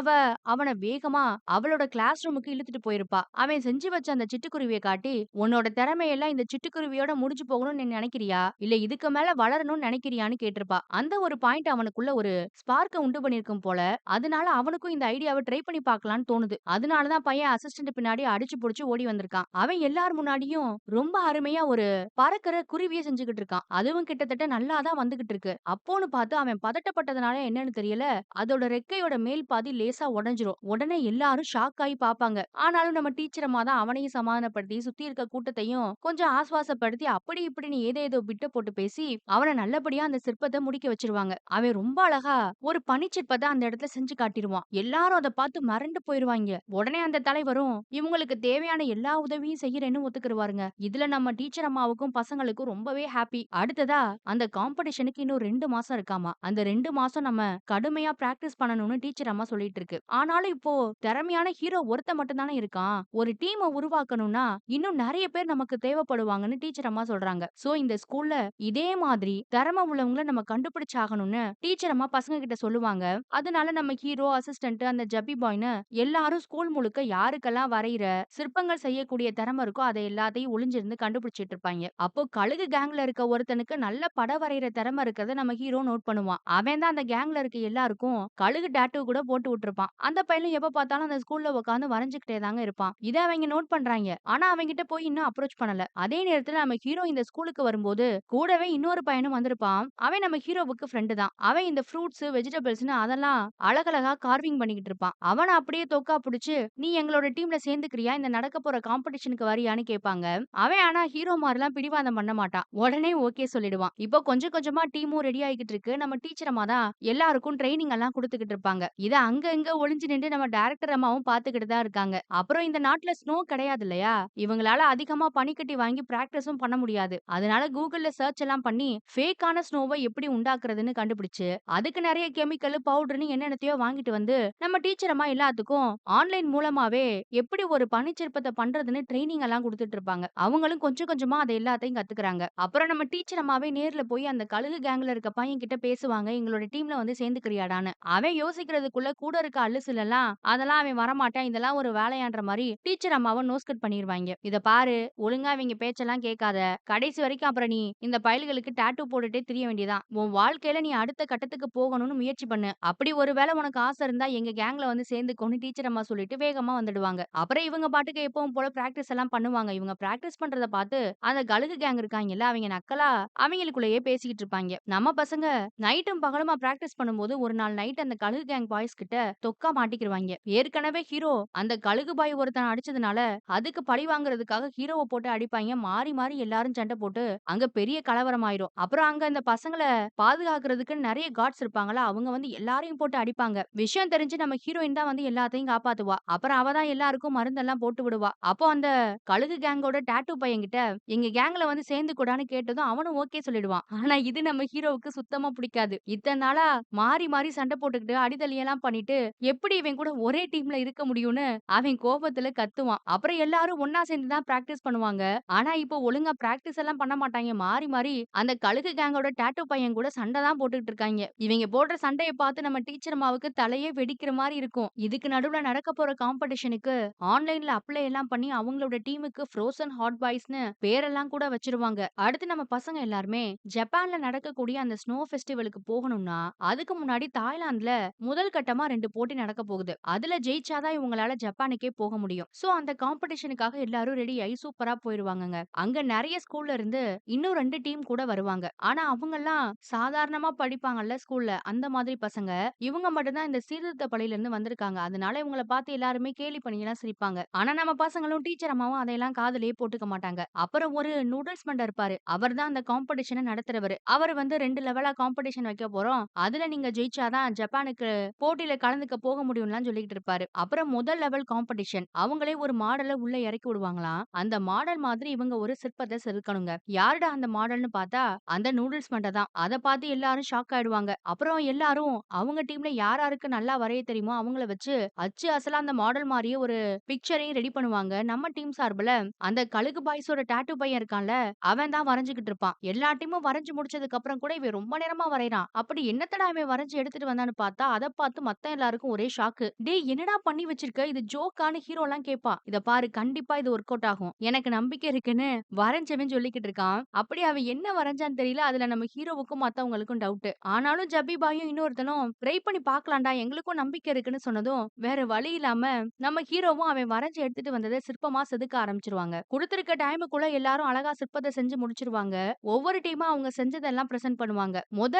அவன வேகமா அவளோட கிளாஸ் ரூமுக்கு இழுத்துட்டு போயிருப்பா. அவன் செஞ்சு வச்ச அந்த சிட்டுக்குருவிய காட்டி, "உன்னோட திறமையெல்லாம் இந்த சிட்டுக்குருவியோட முடிஞ்சு போகணும்னு நீ நினைக்கிறியா? இல்ல இதுக்கு மேல வளரணும்னு நினைக்கிறியான்னு?" கேட்டிருப்பா. அந்த ஒரு பாயிண்ட் அவனுக்குள்ள ஒரு ஸ்பார்க்க உண்டு பண்ணியிருக்கும் போல. அதனால அவனுக்கும் இந்த ஐடியாவ ட்ரை பண்ணி பார்க்கலான்னு தோணுது. அதனால தான் பையன் அசிஸ்டன்ட் பின்னாடி அடிச்சு புடிச்சு ஓடி வந்திருக்கான். அவன் எல்லார் முன்னாடியும் ரொம்ப அருமையா ஒரு பறக்கிற குருவிய செஞ்சுகிட்டு இருக்கான். அதுவும் கிட்டத்தட்ட நல்லா தான் வந்துகிட்டு இருக்கு. அப்போன்னு பார்த்து அவன் பதட்டப்பட்டதுனால என்னன்னு தெரியல, அதோட ரெக்கையோட மேல் பாதி லேசா உடைஞ்சிரும். உடனே எல்லாரும் ஷாக் ஆயி பார்ப்பாங்க. ஆனாலும் நம்ம டீச்சர் அம்மா தான் அவனையும் சமாதானப்படுத்தி, சுத்தி இருக்க கூட்டத்தையும் கொஞ்சம் ஆசுவாசப்படுத்தி, அப்படி இப்படின்னு ஏதேதோ பிட்ட போட்டு பேசி, அவன நல்லபடியா அந்த சிற்பத்த முடிக்க வச்சுருவாங்க. அவன் ரொம்ப அழகா ஒரு பனிச்சிற்பத்த அந்த இடத்துல செஞ்சு காட்டிருவான். எல்லாரும் அத பார்த்து மிரண்டு போயிருவாய்ங்க. உடனே அந்த தலைவரும் இவங்களுக்கு தேவையான எல்லா உதவியும் செய்யறேன்னு ஒத்துக்கிருவாருங்க. இதுல நம்ம டீச்சர் அம்மாவுக்கும் பசங்களுக்கும் ரொம்பவே ஹாப்பி. அடுத்ததா அந்த காம்படிஷனுக்கு இன்னும் 2 மாசம் இருக்காமா. அந்த 2 மாசம் நம்ம கடுமையா பிராக்டிஸ் பண்ணணும்னு டீச்சர் அம்மா சொல்லிட்டு இருக்கு. ஆனாலும் இப்போ திறமையான ஹீரோ ஒருத்தன் மட்டும் தானே இருக்கான். ஒரு டீம உருவாக்கணும்னா இன்னும் நெறைய பேர் நமக்கு தேவைப்படுவாங்கன்னு டீச்சர் அம்மா சொல்றாங்க. சோ இந்த ஸ்கூல்ல இதே மாதிரி திறமை உள்ளவங்கள நம்ம கண்டுபிடிச்சாகணும்னு டீச்சர் அம்மா பசங்க கிட்ட சொல்லுவாங்க. அதனால நம்ம ஹீரோ, அசிஸ்டன்ட், அந்த ஜப்பி பாய்ன்னு எல்லாரும் ஸ்கூல் முழுக்க யாருக்கெல்லாம் வரையிற, சிற்பங்கள் செய்யக்கூடிய திறமை இருக்கோ அத எல்லாத்தையும் ஒளிஞ்சிருந்து கண்டுபிடிச்சிட்டு இருப்பாய்ங்க. அப்போ கழுகு கேங்ல இருக்க ஒருத்தனுக்கு நல்ல படம் வரையிற திறமை இருக்கிறத நம்ம ஹீரோ நோட் பண்ணுவான். அவன் தான் அந்த கேங்ல இருக்க எல்லாருக்கும் கழுகு டாட்டூ கூட போட்டு விட்டுருப்பான். அந்த பையனும் எப்ப பார்த்தாலும் அந்த ஸ்கூல்ல உட்கார்ந்து வரைஞ்சுக்கிட்டே தாங்க இருப்பான். இத அவங்க நோட் பண்றாய்ங்க. ஆனா அவன்கிட்ட போய் இன்னும் அப்ரோச் பண்ணல. அதே நேரத்துல நம்ம ஹீரோ இந்த ஸ்கூலுக்கு வரும்போது, கூடவே இன்னொரு பையனும் வந்திருப்பான். அவன் நம்ம ஹீரோவுக்கு ஃப்ரெண்டு தான். அவன் இந்த ஃப்ரூட்ஸ், வெஜிடபிள்ஸ்ன்னு அதெல்லாம் அழகழகா கார்விங் பண்ணிக்கிட்டு இருப்பான். அவன அப்படியே தொக்கா புடிச்சு, "நீ எங்களோட டீம்ல சேர்ந்துக்கிறியா? இந்த நடக்க போற காம்படிஷனுக்கு வரியான்னு?" கேட்பாங்க. அவன் ஆனா ஹீரோ மாரிலாம் பிடிவாதம் பண்ண மாட்டான். உடனே ஓகே சொல்லிடுவான். இப்போ கொஞ்சம் கொஞ்சமா டீமும் ரெடி ஆயிக்கிட்டு இருக்கு. நம்ம டீச்சர் அம்மா தான் எல்லாருக்கும் ட்ரெய்னிங் எல்லாம் குடுத்துக்கிட்டு இருப்பாங்க. இத அங்க இங்க ஒளிஞ்சு நின்னு நம்ம டைரக்டர் அம்மாவும் பார்த்துக்கிட்டு தான் இருக்காங்க. அப்புறம் இந்த நாட்ல ஸ்னோ கிடையாது இல்லையா? இவங்களால அதிகமா பனிக்கட்டி வாங்கி பிராக்டிஸும் பண்ண முடியாது. அதனால கூகுள்ல சர்ச் எல்லாம் பண்ணி ஃபேக்கான ஸ்னோவ எப்படி உண்டாக்குறதுன்னு கண்டுபிடிச்சு, அதுக்கு நெறைய கெமிக்கல், பவுடர்ன்னு என்னென்னத்தையோ வாங்கிட்டு வந்து, நம்ம டீச்சர் அம்மா எல்லாத்துக்கும் ஆன்லைன் மூலமாவே எப்படி ஒரு பனிச்சிற்பத்த பண்றதுன்னு ட்ரெய்னிங் எல்லாம் குடுத்துட்டு இருப்பாங்க. அவங்களும் கொஞ்சம் கொஞ்சமா அத எல்லாத்தையும் கத்துக்கிறாங்க. அப்புறம் நம்ம டீச்சர் அம்மாவே நேர்ல போய் அந்த கழுகு கேங்ல இருக்க பையன் கிட்ட பேசுவாங்க. எங்களோட டீம்ல வந்து சேர்ந்துக்கிறியாடான்னு. அவன் யோசிக்கிறதுக்குள்ள கூட இருக்க அல்லுசுலலாம், அதெல்லாம் அவன் வரமாட்டான். இதெல்லாம் ஒரு வேலையான்ற மாரி டீச்சர் அம்மாவ நோஸ் கட் பண்ணிருவாய்ங்க. இத பாரு, ஒழுங்கா இவங்க பேச்செல்லாம் கேட்காத. கடைசி வரைக்கும் அப்புறம் நீ இந்த பயலுகளுக்கு டாட்டூ போட்டுட்டே திரிய வேண்டியதான். உன் வாழ்க்கையில நீ அடுத்த கட்டத்துக்கு போகணும்னு முயற்சி பண்ணு. அப்படி ஒரு வேளை உனக்கு ஆசை இருந்தா எங்க கேங்ல வந்து சேர்ந்துக்கோன்னு டீச்சர் அம்மா சொல்லிட்டு வேகமா வந்துடுவாங்க. அப்புறம் இவங்க பாட்டுக்கு எப்பவும் போல பிராக்டிஸ் எல்லாம் பண்ணுவாங்க. இவங்க பிராக்டிஸ் பண்றத பார்த்து அந்த கழுகு கேங் இருக்காங்கல்ல, அவங்க நக்கலா அவங்களுக்குள்ளேயே பேசிக்கிட்டு இருப்பாய்ங்க. நம்ம பசங்க நைட்டும் பகலுமா பிராக்டிஸ் பண்ணும்போது ஒரு நாள் நைட் அந்த கழுகு கேங் பாய்ஸ் கிட்ட தொக்கா மாட்டிக்கிருவாய்ங்க. ஏற்கனவே ஹீரோ அந்த கழுகு பாய் ஒருத்தன அடிச்சதுனால, அதுக்கு பழி வாங்குறதுக்காக ஹீரோவ போட்டு அடிப்பாய்ங்க. மாறி மாறி எல்லாரும் சண்டை போட்டு அங்க பெரிய கலவரம் ஆயிரும். அப்புறம் அங்க அந்த பசங்கள பாதுகாக்கிறதுக்கு நெறைய காட்ஸ் இருப்பாங்கல்ல, அவங்க வந்து எல்லாரையும் போட்டு அடிப்பாங்க. விஷயம் தெரிஞ்சு நம்ம ஹீரோயின் தான் வந்து எல்லாத்தையும் காப்பாத்துவா. அப்புறம் அவ தான் எல்லாருக்கும் மருந்தெல்லாம் போட்டு விடுவா. அப்போ அந்த கழுகு கேங்கோட டாட்டூ பையன்கிட்ட எங்க கேங்ல வந்து சேர்ந்துக்கூடான்னு கேட்டதும் அவனும் ஓகே சொல்லிடுவான். ஆனா இது நம்ம ஹீரோவுக்கு சுத்தமா புடிக்காது. இத்தன நாளா மாறி மாறி சண்டை போட்டுக்கிட்டு அடிதடியெல்லாம் பண்ணிட்டு எப்படி இவன் கூட ஒரே டீம்ல இருக்க முடியும்னு அவன் கோபத்துல கத்துவான். அப்புறம் எல்லாரும் ஒண்ணா சேர்ந்து தான் பிராக்டிஸ் பண்ணுவாங்க. ஆனா இப்போ ஒழுங்கா பிராக்டிஸ் எல்லாம் பண்ண மாட்டாங்க. மாறி மாறி அந்த கழுகு கேங்கோட டாட்டூ பையன் கூட சண்டை தான் போட்டுட்டு இருக்காய்ங்க. இவங்க போடுற சண்டைய பார்த்து நம்ம டீச்சர் அம்மாவுக்கு தலையே வெடிக்கிற மாரி இருக்கும். இதுக்கு நடுவுல நடக்க போற காம்படிஷனுக்கு ஆன்லைன்ல அப்ளை எல்லாம் பண்ணி அவங்களோட டீமுக்கு ஃப்ரோசன் ஹாட் பாய்ஸ்ன்னு பேரெல்லாம் கூட வச்சிருவாங்க. அடுத்து நம்ம பசங்க எல்லாருமே ஜப்பான்ல நடக்கக்கூடிய அந்த ஸ்னோ ஃபெஸ்டிவலுக்கு போகணும்னா, அதுக்கு முன்னாடி தாய்லாந்துல முதல் கட்டமா 2 போட்டி நடக்க போகுது. அதுல ஜெயிச்சா தான் இவங்களால ஜப்பானுக்கே போக முடியும். சோ அந்த காம்படிஷனுக்காக எல்லாரும் ரெடி ஆயி சூப்பரா போயிருவாங்கங்க. அங்க நெறைய ஸ்கூல்ல இருந்து இன்னும் 2 டீம் கூட வருவாங்க. ஆனா அவங்கலாம் சாதாரணமா படிப்பாங்கல்ல ஸ்கூல்ல, அந்த மாதிரி பசங்க. இவங்க மட்டும் தான் இந்த சீர்திருத்த பள்ளியில இருந்து வந்திருக்காங்க. அதனால இவங்கள பார்த்து எல்லாருமே கேலி பண்ணிலாம் சிரிப்பாங்க. ஆனா நம்ம பசங்களும் டீச்சர் அம்மாவும் அதையெல்லாம் காதுலயே போட்டுக்க மாட்டாங்க. அப்புறம் ஒரு நூடுல்ஸ் மண்ட இருப்பாரு. அவர் தான் அந்த காம்படிஷன நடத்துறவரு. அவரு வந்து 2 லெவலா காம்படிஷன் வைக்க போறோம். அதுல நீங்க ஜெயிச்சா தான் ஜப்பானுக்கு போட்டியில கலந்துக்க போக முடியும்லாம் சொல்லிக்கிட்டு இருப்பாரு. அப்புறம் முதல் லெவல் காம்படிஷன். அவங்களே ஒரு மாடல உள்ள இறக்கி விடுவாங்களாம். அந்த மாடல் மாதிரி இவங்க ஒரு சிற்பத்த செதுக்கணுங்க. யாருடா அந்த மாடல்னு பார்த்தா அந்த நூடுல்ஸ் மண்ட தான். அத பார்த்து எல்லாரும் ஷாக் ஆயிடுவாங்க. அப்புறம் எல்லாரும் அவங்க டீம்ல யார் யாருக்கு நல்லா வரைய தெரியுமோ அவங்கள வச்சு அச்சு அசலா அந்த மாடல் மாரியே ஒரு பிக்சரையும் ரெடி பண்ணுவாங்க. நம்ம டீம் சார்புல அந்த கழுகு பாய்ஸோட டாட்டூ பையன் இருக்கான்ல, அவன் தான் வரைஞ்சுகிட்டு இருப்பான். எல்லா டீமும் வரைஞ்சு முடிச்சதுக்கு அப்புறம் கூட இவன் ரொம்ப நேரமா வரையறான். அப்படி என்னத்தடா இவன் வரைஞ்சு எடுத்துட்டு வந்தான்னு பார்த்தா, அத பார்த்து மத்த எல்லாருக்கும் ஒரே ஷாக்கு. "டேய் என்னடா பண்ணி வச்சிருக்க? இது ஜோக்கான்னு" ஹீரோலாம் கேட்பான். "இத பாரு கண்டிப்பா இது ஒர்க் அவுட் ஆகும். எனக்கு நம்பிக்கை இருக்குன்னு" வரைஞ்சவன் சொல்லிக்கிட்டு இருக்கான். அப்படி அவன் என்ன வரைஞ்சான்னு தெரியல. அதுல நம்ம ஹீரோவுக்கும் மத்தவங்களுக்கும் டவுட். ஆனாலும் ஜப்பி பாயும் இன்னொருத்தனும் ட்ரை பண்ணி பார்க்கலாம்டா, எங்களுக்கும் நம்பிக்கை இருக்குன்னு சொன்னதும், வேற வழி இல்லாம நம்ம ஹீரோவும் அவன் வரைஞ்சு எடுத்துட்டு வந்தத சிற்பமா செதுக்க ஆரம்பிச்சுருவாங்க. குடுத்திருக்க டைமுக்குள்ள எல்லாரும் அழகா சிற்பத்த செஞ்சு முடிச்சுருவாங்க. ஒவ்வொரு டீமா அவங்க செஞ்சதெல்லாம் பிரசன்ட் பண்ணுவாங்க.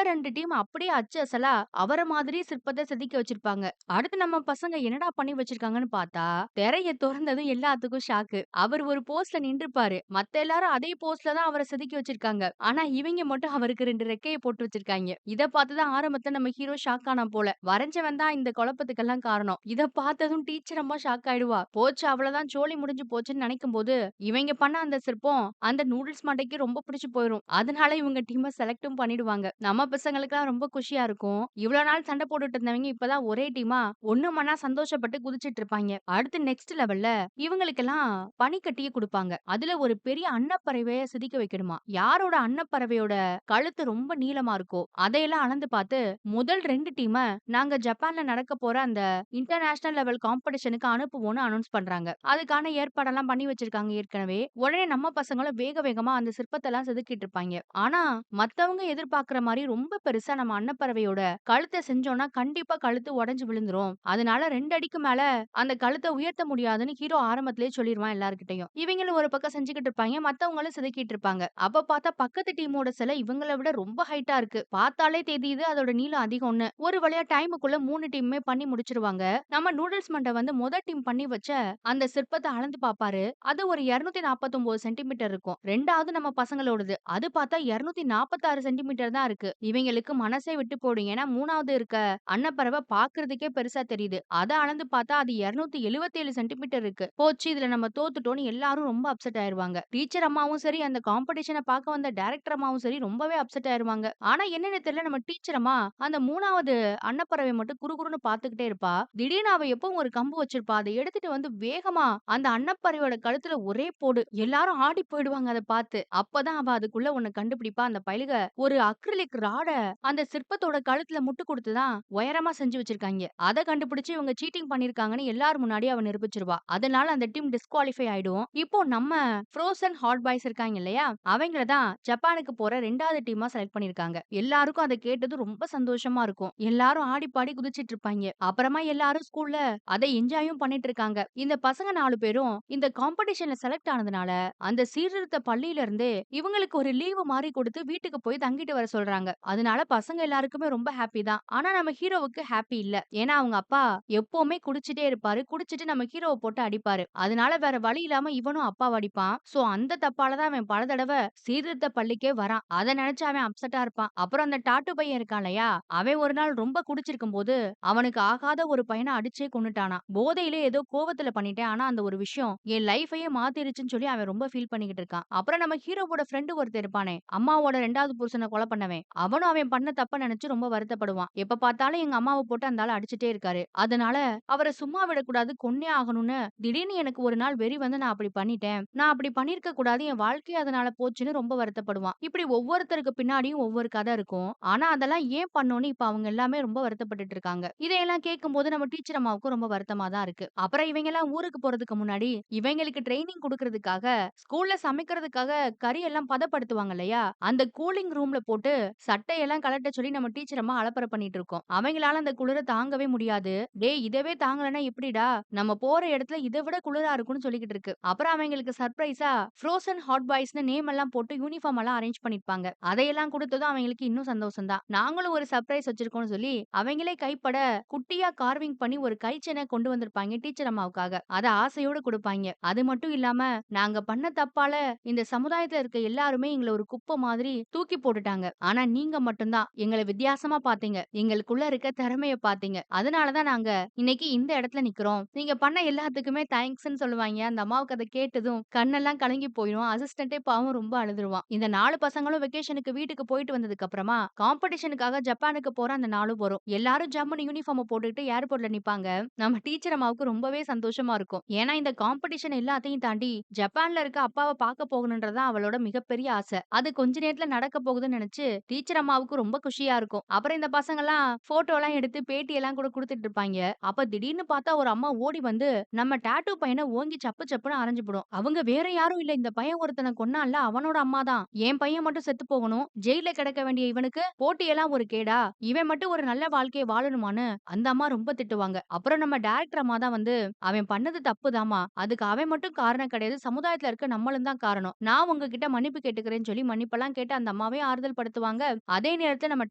2 டீம் அப்படியே அச்சு அசலா அவர மாதிரி சிற்பத்த செதுக்கி வச்சிருப்பாங்க. அடுத்து நம்ம பசங்க என்னடா பண்ணி வச்சிருக்காங்கன்னு பார்த்தா, திரைய தொறந்ததும் எல்லாத்துக்கும் ஷாக்கு. அவர் ஒரு போஸ்ல நின்றுப்பாரு. மத்த எல்லாரும் அதே போஸ்ல தான் அவர செதுக்கி வச்சிருக்காங்க. ஆனா இவங்க மட்டும் அவருக்கு 2 ரெக்கைய போட்டு வச்சிருக்காய்ங்க. இத பார்த்து தான் ஆரம்பத்துல நம்ம ஹீரோ ஷாக் ஆனான் போல. வரைஞ்சவன் தான் இந்த குழப்பத்துக்கெல்லாம் காரணம். இத பார்த்ததும் டீச்சர் அம்மா ஷாக் ஆயிடுவா. போச்சு அவ்வளவுதான் சோலி முடிஞ்சு போச்சுன்னு நினைக்கும்போது, இவங்க பண்ண அந்த சிற்பம் அந்த நூடுல்ஸ் மண்டைக்கு ரொம்ப பிடிச்சு போயிரும். அதனால இவங்க டீம செலக்டும் பண்ணிடுவாங்க. நம்ம பசங்களுக்கெல்லாம் ரொம்ப குஷியா இருக்கும். இவ்வளவு நாள் சண்டை போட்டுட்டு இருந்தவங்க இப்பதான் ஒரே டீமா ஒண்ணு மண்ணா சந்தோஷப்பட்டு குதிச்சிட்டு இருப்பாங்க. அடுத்து நெக்ஸ்ட் லெவல்ல இவங்களுக்கெல்லாம் பனிக்கட்டிய குடுப்பாங்க. அதுல ஒரு பெரிய அன்னப்பறவைய சிதிக்க வைக்கணுமா. யாரோட அன்னப்பறவையோட கழுத்து ரொம்ப நீளமா இருக்கோ அதையெல்லாம் அளந்து பார்த்து முதல் 2 டீம நாங்க ஜப்பான்ல நடக்க போற அந்த இன்டர்நேஷனல் லெவல் காம்படிஷனுக்கு அனுப்புவோம்னு அனௌன்ஸ் பண்றாங்க. அதுக்கான ஏற்பாடெல்லாம் பண்ணி வச்சிருக்காங்க ஏற்கனவே. உடனே நம்ம பசங்களும் வேக வேகமா அந்த சிற்பத்தெல்லாம் செதுக்கிட்டு இருப்பாய்ங்க. ஆனா மத்தவங்க எதிர்பார்க்கிற மாரி ரொம்ப பெருசா நம்ம அன்னப்பறவையோட கழுத்த செஞ்சோம்னா கண்டிப்பா கழுத்து உடைஞ்சு விழுந்துரும். அதனால 2 அடிக்கு மேல அந்த கழுத்த உயர்த்த முடியாதுன்னு ஹீரோ ஆரம்பத்திலேயே சொல்லிருவான் எல்லார்கிட்டயும். இவங்களும் ஒரு பக்கம் செஞ்சுகிட்டு இருப்பாய்ங்க. மத்தவங்களும் செதுக்கிட்டு இருப்பாங்க. அப்ப பார்த்தா பக்கத்து டீமோட சிலை இவங்கள விட ரொம்ப ஹைட்டா இருக்கு. பார்த்தாலே தெரியுது அதோட நீளம் அதிகம்னு. ஒரு வழியா டைமுக்குள்ள 3 டீமுமே பண்ணி முடிச்சுருவாங்க. நம்ம நூடுல்ஸ் மண்ட வந்து டீம் பண்ணி வச்ச அந்த சிற்பத்த அளந்து பார்ப்பாரு. அது ஒரு 249 சென்டிமீட்டர் இருக்கும். 2வது நம்ம பசங்களோடது. அது பார்த்தா 246 சென்டிமீட்டர் தான் இருக்கு. இவங்களுக்கு மனசே விட்டு போயிடும். ஏன்னா 3வது இருக்க அன்னப்பறவை பார்க்கிறதுக்கே பெருசா தெரியுது. அத அளந்து பார்த்தா அது 277 சென்டிமீட்டர் இருக்கு. போச்சு இதுல நம்ம தோத்துட்டோம்னு எல்லாரும் ரொம்ப அப்செட் ஆயிருவாங்க. டீச்சர் அம்மாவும் சரி, அந்த காம்படிஷன பார்க்க வந்த டைரக்டர் அம்மாவும் சரி ரொம்பவே அப்செட் ஆயிருவாங்க. ஆனா என்னன்னு தெரியல நம்ம டீச்சர் அம்மா அந்த 3வது அன்னப்பறவை மட்டும் குறுகுறுன்னு பார்த்துக்கிட்டே இருப்பா. திடீர்னு அவ எப்பவும் ஒரு கம்பு வச்சிருப்பா. அத எடுத்துட்டு வந்து வேகமா அந்த அன்னப்பறவையோட கழுத்துல ஒரே போடு. எல்லாரும் ஆடி போயிடுவாங்க அத பார்த்து. அப்பதான் அவ அதுக்குள்ள ஒண்ணு கண்டுபிடிப்பா. அந்த பயலுக ஒரு அக்ரிலிக் ராட அந்த சிற்பத்தோட கழுத்துல முட்டு குடுத்து தான் உயரமா செஞ்சு வச்சிருக்காய்ங்க. அத கண்டுபிடிச்சு இவங்க சீட்டிங் பண்ணிருக்காங்கன்னு எல்லார் முன்னாடியும் அவ நிரூபிச்சுருவா. அதனால அந்த டீம் டிஸ்குவாலிஃபை ஆயிடும். இப்போ நம்ம ஃப்ரோசன் ஹாட் பாய்ஸ் இருக்காங்க இல்லையா? அவங்கள தான் ஜப்பானுக்கு போற 2வது டீமா செலக்ட் பண்ணிருக்காங்க. எல்லாருக்கும் அத கேட்டதும் ரொம்ப சந்தோஷமா இருக்கும். எல்லாரும் ஆடி பாடி குதிச்சிட்டு இருப்பாய்ங்க. அப்புறமா எல்லாரும் ஸ்கூல்ல அத என்ஜாயும் பண்ணிட்டு இருக்காங்க. இந்த பசங்க 4 பேரும் இந்த காம்படிஷன்ல செலக்ட் ஆனதுனால, அந்த சீர்திருத்த பள்ளியில இருந்தே இவங்களுக்கு ஒரு லீவு மாரி குடுத்து வீட்டுக்கு போய் தங்கிட்டு வர சொல்றாங்க. அதனால பசங்க எல்லாருக்குமே ரொம்ப ஹாப்பி தான். ஆனா நம்ம ஹீரோவுக்கு ஹாப்பி இல்ல. ஏன்னா அவங்க அப்பா எப்பவுமே குடிச்சிட்டே இருப்பாரு. குடிச்சிட்டு நம்ம ஹீரோவ போட்டு அடிப்பாரு. அதனால வேற வழி இல்லாம இவனும் அப்பாவ அடிப்பான். சோ அந்த தப்பால தான் அவன் பல தடவ சீர்திருத்த பள்ளிக்கே வரான். அத நினைச்சு அவன் அப்செட்டா இருப்பான். அப்புறம் அந்த டாட்டூ பையன் இருக்கான் இல்லையா? அவன் ஒரு நாள் ரொம்ப குடிச்சிருக்கும்போது, அவனுக்கு ஆகாத ஒரு பையன அடிச்சே கொன்னுட்டானாம். போதையில ஏதோ கோவத்துல பண்ணிட்டேன். ஆனா அந்த ஒரு விஷயம் என் லைஃபையே மாத்திருச்சுன்னு சொல்லி அவன் ரொம்ப ஃபீல் பண்ணிக்கிட்டு இருக்கான். அப்புறம் நம்ம ஹீரோவோட ஃப்ரெண்ட் ஒருத்தன் இருப்பானே, அம்மாவோட 2வது புருஷன கொலை பண்ணவன். அவனும் அவன் பண்ண தப்ப நினைச்சு ரொம்ப வருத்தப்படுவான். எப்ப பார்த்தாலும் எங்க அம்மாவ போட்டு அந்த ஆளு அடிச்சுட்டே இருக்காரு. அதனால அவர சும்மா விடக்கூடாது, கொன்னே ஆகணும்னு திடீர்னு எனக்கு ஒரு நாள் வெறி வந்து நான் அப்படி பண்ணிட்டேன். நான் அப்படி பண்ணியிருக்க கூடாது. என் வாழ்க்கையே அதனால போச்சுன்னு ரொம்ப வருத்தப்படுவான். இப்படி ஒவ்வொருத்தருக்கு பின்னாடியும் ஒவ்வொரு கதை இருக்கும். ஆனா அதெல்லாம் ஏன் பண்ணோம்னு இப்ப அவங்க எல்லாமே ரொம்ப வருத்தப்பட்டுட்டு இருக்காங்க. இதையெல்லாம் கேட்கும்போது நம்ம டீச்சர் அம்மாவுக்கும் ரொம்ப வருத்தமா தான் இருக்கு. அப்புறம் இவங்க எல்லாம் ஊருக்கு போறதுக்கு முன்னாடி இவங்களுக்கு ட்ரெய்னிங் குடுக்கறதுக்காக ஸ்கூல்ல சமைக்கிறதுக்காக கறி எல்லாம் பதப்படுத்துவாங்க இல்லையா? அந்த கூலிங் ரூம்ல போட்டு சட்டையெல்லாம் கழட்ட சொல்லி நம்ம டீச்சர் அம்மா அலப்பற பண்ணிட்டு இருக்கோம். அவங்களால அந்த குளிர தாங்கவே முடியாது. டேய் இதவே தாங்கலன்னா எப்படிடா? நம்ம போற இடத்துல இத விட குளிரா இருக்கும்னு சொல்லிக்கிட்டு இருக்கு. அப்புறம் அவங்களுக்கு சர்ப்ரைஸா ஃப்ரோசன் ஹாட் பாய்ஸ்ன்னு நேம் எல்லாம் போட்டு யூனிஃபார்ம் எல்லாம் அரேஞ்ச் பண்ணிருப்பாங்க. அதையெல்லாம் குடுத்ததும் அவங்களுக்கு இன்னும் சந்தோஷம் தான். நாங்களும் ஒரு சர்ப்ரைஸ் வச்சிருக்கோம்னு சொல்லி அவங்களே கைப்பட குட்டியா கார்விங் பண்ணி ஒரு கை செயின கொண்டு வந்திருப்பாங்க டீச்சர் அம்மாவுக்காக. அத ஆசையோட குடுப்பாய்ங்க. அது மட்டும் இல்லாம நாங்க பண்ண தப்பால இந்த சமுதாயத்துல இருக்க எல்லாருமே எங்கள ஒரு குப்பை மாதிரி தூக்கி போட்டுட்டாங்க. ஆனா நீங்க மட்டும் தான் எங்கள வித்தியாசமா பார்த்தீங்க. எங்களுக்குள்ள இருக்க திறமைய பார்த்தீங்க. அதனால தான் நாங்க இன்னைக்கு இந்த இடத்துல நிக்கிறோம். நீங்க பண்ண எல்லாத்துக்குமே தேங்க்ஸ்ன்னு சொல்லுவாய்ங்க. அந்த அம்மாவுக்கு அத கேட்டதும் கண்ணெல்லாம் கலங்கி போயிரும். அசிஸ்டன்ட்டே பாவம் ரொம்ப அழுதுருவான். இந்த 4 பசங்களும் வெக்கேஷனுக்கு வீட்டுக்கு போயிட்டு வந்ததுக்கு அப்புறமா காம்படிஷனுக்காக ஜப்பானுக்கு போற அந்த நாளும் வரும். எல்லாரும் ஜம்முன்னு யூனிஃபார்ம போட்டுக்கிட்டு ஏர்போர்ட்ல நிப்பாங்க. நம்ம டீச்சர் அம்மாவுக்கு ரொம்பவே சந்தோஷமா இருக்கும். ஏன்னா இந்த காம்படிஷன் எல்லாத்தையும் தாண்டி ஜப்பான்ல இருக்க அப்பாவ பார்க்க போகணும்ன்றது தான் அவளோட மிகப்பெரிய ஆசை. அது கொஞ்ச நேரத்துல நடக்க போகுதுன்னு நினைச்சு டீச்சர் அம்மாவுக்கு ரொம்ப குஷியா இருக்கும். அப்புறம் இந்த பசங்கலாம் போட்டோலாம் எடுத்து பேட்டி எல்லாம் கூட குடுத்துட்டு இருப்பாய்ங்க. அப்ப திடீர்னு பார்த்தா ஒரு அம்மா ஓடி வந்து நம்ம டாட்டூ பையன ஓங்கி சப்பு சப்புன்னு அரைஞ்சுபுடும். அவங்க வேற யாரும் இல்ல இந்த பையன் ஒருத்தன கொன்னான்ல அவனோட அம்மா தான். என் பையன் மட்டும் செத்து போகணும். ஜெயில்ல கிடக்க வேண்டிய இவனுக்கு போட்டியெல்லாம் ஒரு கேடா? இவன் மட்டும் ஒரு நல்ல வாழ்க்கைய வாழணுமான்னு அந்த அம்மா ரொம்ப திட்டுவாங்க. அப்புறம் நம்ம டைரக்டர் அம்மா தான் வந்து அவன் பண்ணது தப்புதாம்மா. அதுக்கு அவன் மட்டும் காரணம் கிடையாது. சமுதாயத்துல இருக்க நம்மளும் தான் காரணம். நான் உங்ககிட்ட மன்னிப்பு கேட்டுக்கிறேன்னு சொல்லி மன்னிப்பெல்லாம் கேட்டு அந்த அம்மாவே ஆறுதல் படுத்துவாங்க. அதே நேரத்துல நம்ம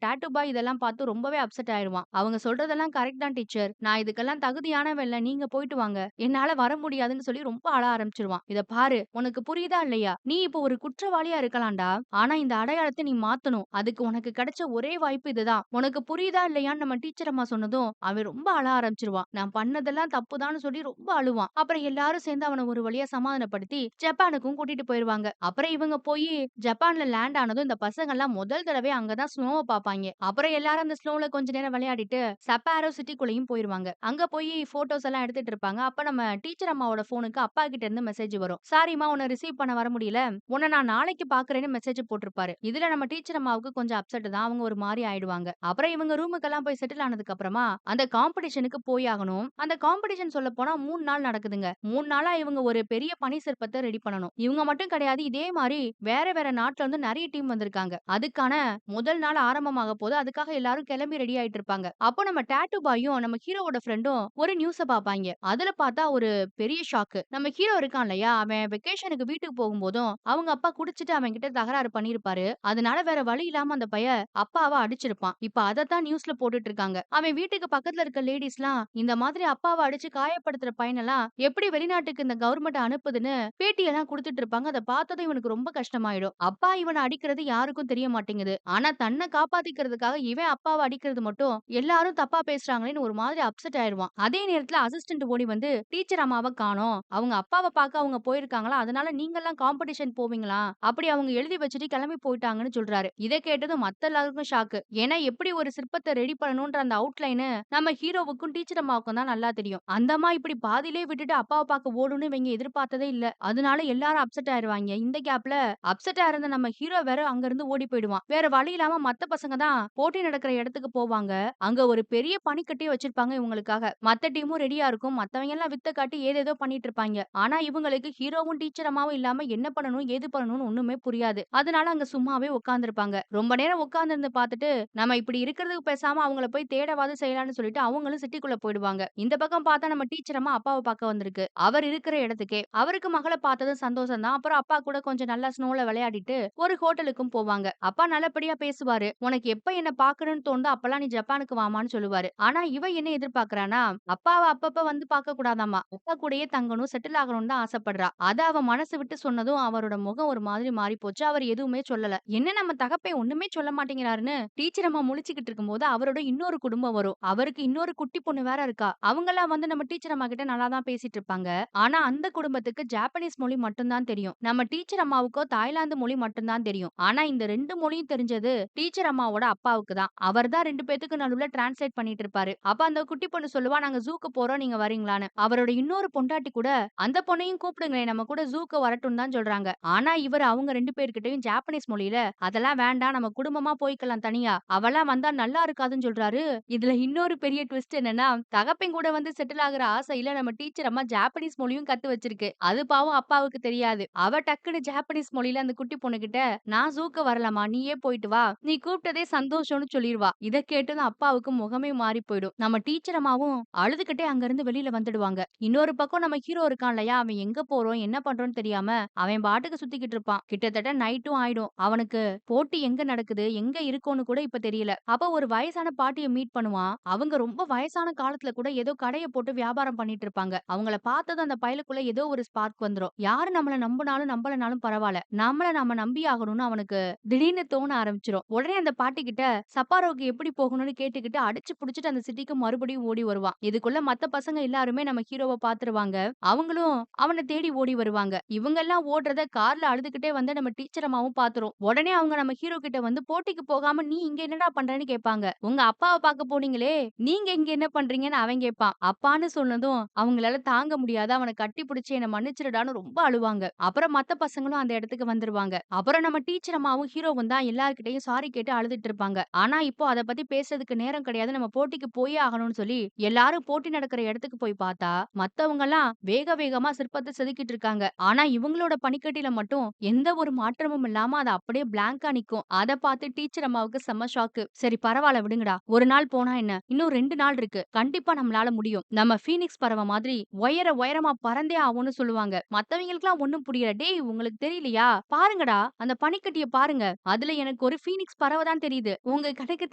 டாட்டூ பாய் இதெல்லாம் பார்த்து ரொம்பவே அப்செட் ஆயிருவான். அவங்க சொல்றதெல்லாம் கரெக்ட் தான் டீச்சர். நான் இதுக்கெல்லாம் தகுதியானவன் இல்ல. நீங்க போயிட்டு வாங்க. என்னால வர முடியாதுன்னு சொல்லி ரொம்ப அழ ஆரம்பிச்சுருவான். இத பாரு உனக்கு புரியுதா இல்லையா? நீ இப்போ ஒரு குற்றவாளியா இருக்கலாம்டா. ஆனா இந்த அடையாளத்த நீ மாத்தணும். அதுக்கு உனக்கு கிடைச்ச ஒரே வாய்ப்பு இதுதான். உனக்கு புரியுதா இல்லையான்னு நம்ம டீச்சர் அம்மா சொன்னதும் அவன் ரொம்ப அழ ஆரம்பிச்சுருவான். நான் பண்ணதெல்லாம் தப்புதான்னு சொல்லி ரொம்ப அழுவான். அப்புறம் எல்லாரும் சேர்ந்து அவன ஒரு வழியா சமாதானப்படுத்தி ஜப்பானுக்கும் கூட்டிட்டு போயிருவாங்க. அப்புறம் இவங்க போய் ஜப்பான்ல லேண்ட் ஆனதும் இந்த பசங்கள்லாம் முதல் தடவை அங்கதான் ஸ்னோவ பாப்பாய்ங்க. அப்புறம் எல்லாரும் அந்த ஸ்னோல கொஞ்ச நேரம் விளையாடிட்டு சப்பாரோ சிட்டிக்குள்ளயும் போயிருவாங்க. அங்க போய் போட்டோஸ் எல்லாம் எடுத்துட்டு இருப்பாங்க. அப்ப நம்ம டீச்சர் அம்மாவோட போனுக்கு அப்பா கிட்ட இருந்து மெசேஜ் வரும். சாரிம்மா உன்ன ரிசீவ் பண்ண வர முடியல. உன்ன நான் நாளைக்கு பாக்குறேன்னு மெசேஜ் போட்டிருப்பாரு. இதுல நம்ம டீச்சர் அம்மாவுக்கு கொஞ்சம் அப்செட் தான். அவங்க ஒரு மாரி ஆயிடுவாங்க. அப்புறம் இவங்க ரூமுக்கெல்லாம் போய் செட்டில் ஆனதுக்கு அப்புறமா அந்த காம்படிஷனுக்கு போய் ஆகணும். அந்த காம்படிஷன் சொல்லப் போனா 3 நாள் நடக்குதுங்க. 3 நாளா இவங்க ஒரு பெரிய பனி சிற்பத்த ரெடி பண்ணணும். இவங்க மட்டும் கிடையாது. இதே மாரி வேற வேற நாட்டுல இருந்து நெறைய டீம் வந்திருக்காங்க. அதுக்கான முதல் நாள் ஆரம்பமாக போது அதுக்காக எல்லாரும் கிளம்பி ரெடி ஆயிட்டு இருப்பாங்க. அப்போ நம்ம டாட்டூ பாயும் நம்ம ஹீரோவோட ஃப்ரெண்டும் ஒரு நியூஸ பாப்பாய்ங்க. அதுல பார்த்தா ஒரு பெரிய ஷாக்கு. நம்ம ஹீரோ இருக்கான் இல்லையா? அவன் வெக்கேஷனுக்கு வீட்டுக்கு போகும்போதும், அவங்க அப்பா குடிச்சிட்டு அவன்கிட்ட தகராறு பண்ணியிருப்பாரு. அதனால வேற வழி இல்லாம அந்த பையன் அப்பாவ அடிச்சிருப்பான். இப்ப அதத்தான் நியூஸ்ல போட்டுட்டு இருக்காங்க. அவன் வீட்டுக்கு பக்கத்துல இருக்க லேடீஸ்லாம் இந்த மாதிரி அப்பாவ அடிச்சு காயப்படுத்துற பையனெல்லாம் எப்படி வெளிநாட்டுக்கு இந்த கவர்மெண்ட் அனுப்புதுன்னு பேட்டியெல்லாம் குடுத்துட்டு இருப்பாங்க. அத பார்த்ததும் இவனுக்கு ரொம்ப கஷ்டமாயிடும். அப்பா இவன அடிக்கிறது யாருக்கும் தெரிய மாட்டேங்குது. ஆனா தன்ன காப்பாத்திக்கிறதுக்காக இவன் அப்பாவ அடிக்கிறது மட்டும் எல்லாரும் தப்பா பேசுறாங்களேன்னு ஒரு மாதிரி அப்செட் ஆயிருவான். அதே நேரத்துல அசிஸ்டன்ட் ஓடி வந்து டீச்சர் அம்மாவ காணோம். அவங்க அப்பாவ பார்க்க அவங்க போயிருக்காங்களா? அதனால நீங்கலாம் காம்படிஷன் போவீங்களா? அப்படி அவங்க எழுதி வச்சுட்டு கிளம்பி போயிட்டாங்கன்னு சொல்றாரு. இத கேட்டதும் மத்த எல்லாருக்கும் ஷாக்கு. ஏன்னா எப்படி ஒரு சிற்பத்த ரெடி பண்ணணும்ன்ற அந்த அவுட்லைன் நம்ம ஹீரோவுக்கும் டீச்சர் அம்மாவுக்கும் தான் நல்லா தெரியும். அந்த அம்மா இப்படி பாதியிலே விட்டுட்டு அப்பாவ பார்க்க ஓடும்னு இவங்க எதிர்பார்த்ததே இல்ல. அதனால எல்லாரும் அப்செட் ஆயிருவாங்க. இந்த கேப்ல அப்செட்டா இருந்த நம்ம ஹீரோ வேற அங்க இருந்து ஓடி போயிடுவான். வேற வழி இல்லாம மத்த பசங்க தான் போட்டி நடக்கிற இடத்துக்கு போவாங்க. அங்க ஒரு பெரிய பனிக்கட்டியே வச்சிருப்பாங்க இவங்களுக்காக. மத்த டீமும் ரெடியா இருக்கும். மத்தவங்க எல்லாம் வித்த காட்டி ஏதேதோ பண்ணிட்டு இருப்பாங்க. ஆனா இவங்களுக்கு ஹீரோவும் டீச்சர் அம்மாவும் இல்லாம என்ன பண்ணணும், ஏது பண்ணணும்னு ஒண்ணுமே புரியாது. அதனால அங்க சும்மாவே உட்கார்ந்திருப்பாங்க. ரொம்ப நேரம் உட்கார்ந்திருந்து பார்த்துட்டு, நம்ம இப்படி இருக்கிறதுக்கு பேசாம அவங்கள போய் தேடவாது செய்யலாம்னு சொல்லிட்டு அவங்களும் சிட்டிக்குள்ள போயிடுவாங்க. இந்த பக்கம் பார்த்தா நம்ம டீச்சர் அம்மா அப்பாவ பார்க்க வந்திருக்கு. அவர் இருக்கிற இடத்துக்கே. அவருக்கு மகள பார்த்ததும் சந்தோஷம் தான். அப்புறம் அப்பா கூட கொஞ்சம் நல்லா ஸ்னோல விளையாடிட்டு ஒரு ஹோட்டலுக்கும் போவாங்க. அப்பா நல்லபடியா பேசுவாரு. உனக்கு எப்ப என்ன பார்க்கணும்னு தோணுதோ அப்பல்லாம் நீ ஜப்பானுக்கு வாமான்னு சொல்லுவாரு. ஆனா இவ என்ன எதிர்பார்க்கறான்னா, அப்பாவ அப்பப்ப வந்து பார்க்க கூடாதாமா. அப்பா கூடயே தங்கணும், செட்டில் ஆகணும்னு தான் ஆசைப்படுறா. அத அவ மனசு விட்டு சொன்னதும் அவரோட முகம் ஒரு மாதிரி மாறி போச்சு. அவர் எதுவுமே சொல்லல. என்ன நம்ம தகப்பன் ஒண்ணுமே சொல்ல மாட்டேங்கிறாருன்னு டீச்சர் அம்மா முழிச்சுக்கிட்டு இருக்கும்போது அவரோட இன்னொரு குடும்பம் வரும். அவருக்கு இன்னொரு குட்டி பொண்ணு வேற இருக்கா. அவங்கலாம் வந்து நம்ம டீச்சர் அம்மா கிட்ட நல்லா தான் பேசிட்டு இருப்பாங்க. ஆனா அந்த குடும்பத்துக்கு ஜாப்பனீஸ் மொழி மட்டும் தான் தெரியும். நம்ம டீச்சர் அம்மாவுக்கோ தாய்லாந்து மொழி மட்டும் தான் தெரியும். ஆனா இந்த 2 மொழியும் தெரிஞ்சது டீச்சர் அம்மாவோட அப்பாவுக்கு தான். அவர் தான் 2 பேத்துக்கு நடுவுல டிரான்ஸ்லேட் பண்ணிட்டு இருப்பாரு. அப்ப அந்த குட்டி பொண்ணு சொல்லுவா, "நாங்க ஜூக்கு போறோம். நீங்க வரீங்களான்னு?" அவரோட இன்னொரு பொண்டாட்டி கூட, "அந்த பொண்ணையும் கூப்பிடுங்களேன். நம்ம கூட ஜூக்கு வரட்டும்னு" தான் சொல்றாங்க. ஆனா இவரு அவங்க 2 பேர்கிட்டயும் ஜாப்பனீஸ் மொழியில, "அதெல்லாம் வேண்டாம். நம்ம குடும்பமா போய்க்கலாம் தனியா. அவலாம் வந்தா நல்லா இருக்காதுன்னு" சொல்றாரு. இதுல இன்னொரு பெரிய ட்விஸ்ட் என்னன்னா, தகப்பன் கூட வந்து செட்டில் ஆகுற ஆசையில நம்ம டீச்சர் அம்மா ஜாப்பனீஸ் மொழியும் கத்து வச்சிருக்கு. அது பாவம் அப்பாவுக்கு தெரியாது. அவ டக்குனு ஜாப்பனீஸ் மொழியில அந்த குட்டி பொண்ணுகிட்ட, "நான் ஜூக்கு வரலம்மா. நீயே போயிட்டு வா. நீ கூப்பிட்டதே சந்தோஷம்னு" சொல்லிருவா. இத கேட்டதும் அப்பாவுக்கு முகமே மாறி போயிடும். நம்ம டீச்சர் அம்மாவும் அழுதுகிட்டே அங்கிருந்து வெளியில வந்துடுவாங்க. இன்னொரு பக்கம் நம்ம ஹீரோ இருக்கான் இல்லையா? அவன் எங்க போறோம், என்ன பண்றோம்னு தெரியாம அவன் பாட்டுக்கு சுத்திக்கிட்டு இருப்பான். கிட்டத்தட்ட நைட்டும் ஆயிடும். அவனுக்கு போட்டி எங்க நடக்குது, எங்க இருக்கோம்னு கூட இப்ப தெரியல. அப்ப ஒரு வயசான பாட்டிய மீட் பண்ணுவான். அவங்க ரொம்ப வயசான காலத்துல கூட ஏதோ கடைய போட்டு வியாபாரம் பண்ணிட்டு இருப்பாங்க. அவங்கள பார்த்ததும் அந்த பயலுக்குள்ள ஏதோ ஒரு ஸ்பார்க் வந்துரும். யாரு நம்மள நம்புனாலும் நம்பலனாலும் பரவால்ல. நம்மள நாம நம்பி ஆகணும்னு அவனுக்கு திடீர்னு தோண ஆரம்பிச்சுரும். உடனே அந்த பாட்டி கிட்ட சப்பாரோக்கு எப்படி போகணும்னு கேட்டுக்கிட்டு அடிச்சு புடிச்சுட்டு அந்த சிட்டிக்கு மறுபடியும் ஓடி வருவான். இதுக்குள்ள மத்த பசங்க எல்லாருமே நம்ம ஹீரோவ பாத்துருவாங்க. அவங்களும் அவன தேடி ஓடி வருவாங்க. இவங்க எல்லாம் ஓடுறத கார்ல அழுதுகிட்டே வந்து நம்ம டீச்சர் அம்மாவும் பாத்துரும். உடனே அவங்க நம்ம ஹீரோ கிட்ட வந்து போட்டிக்கு போகாம நீ இங்க என்னடா பண்றன்னு கேட்பாங்க. உங்க அப்பாவ பாக்க போனீங்களே, நீங்க இங்க என்ன பண்றீங்கன்னு அவன் கேட்பான். அப்பான்னு சொன்னதும் அவங்களால தாங்க முடியாது. அவன கட்டி புடிச்சு என்ன மன்னிச்சிடுடான்னு ரொம்ப அழுவாங்க. அப்புறம் மத்த பசங்களும் அந்த இடத்துக்கு வந்துருவாங்க. அப்புறம் நம்ம டீச்சர் அம்மாவும் ஹீரோவும் தான் எல்லார்கிட்டயும் சாரி கேட்டு அழுதுட்டு இருப்பாங்க. ஆனா இப்போ அத பத்தி பேசுறதுக்கு நேரம் கிடையாது. நம்ம போட்டிக்கு போயே ஆகணும்னு சொல்லி எல்லாரும் போட்டி நடக்கிற இடத்துக்கு போய் பார்த்தா, மத்தவங்கலாம் வேக வேகமா சிற்பத்த செதுக்கிட்டு இருக்காங்க. ஆனா இவங்களோட பனிக்கட்டில மட்டும் எந்த ஒரு மாற்றமும் இல்லாம அது அப்படியே பிளாங்கா நிக்கும். அத பார்த்து டீச்சர் அம்மாவுக்கு செம்ம ஷாக்கு. சரி பரவால்ல விடுங்கடா. ஒரு நாள் போனா என்ன? இன்னும் 2 நாள் இருக்கு. கண்டிப்பா நம்மளால முடியும். நம்ம ஃபீனிக்ஸ் பறவை மாதிரி உயரமா பறந்தே ஆவோம்னு சொல்லுவாங்க. மத்தவங்களுக்குலாம் ஒண்ணும் புரியல. டேய் உங்களுக்கு தெரியலையா? பாருங்கடா அந்த பனிக்கட்டிய பாருங்க. அதுல எனக்கு ஒரு ஃபீனிக்ஸ் பறவை தான் தெரியுது. உங்க கணக்கு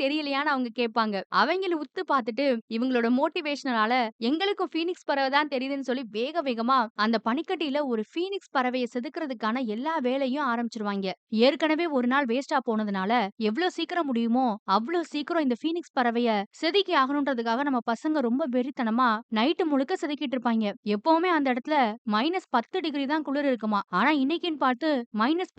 தெரியலையான்னு அவங்க கேட்பாங்க. அவங்கள உத்து பார்த்துட்டு இவங்களோட மோட்டிவேஷனால எங்களுக்கும் ஃபீனிக்ஸ் பறவை தான் தெரியுதுன்னு சொல்லி வேக வேகமா அந்த பனிக்கட்டியில ஒரு ஃபீனிக்ஸ் பறவைய செதுக்குறதுக்கான எல்லா வேலையும் ஆரம்பிச்சுருவாங்க. ஏற்கனவே ஒரு நாள் வேஸ்ட்டா போனதுனால எவ்ளோ சீக்கிரம் முடியுமோ அவ்ளோ சீக்கிரம் இந்த ஃபீனிக்ஸ் பறவைய செதுக்கி ஆகணும்ன்றதுக்காக நம்ம பசங்க ரொம்ப வெறித்தனமா நைட்டு முழுக்க செதுக்கிட்டு இருப்பாங்க. எப்பவுமே அந்த இடத்துல -10 டிகிரி தான் குளிர் இருக்குமா. ஆனா இன்னைக்குன்னு பார்த்து -16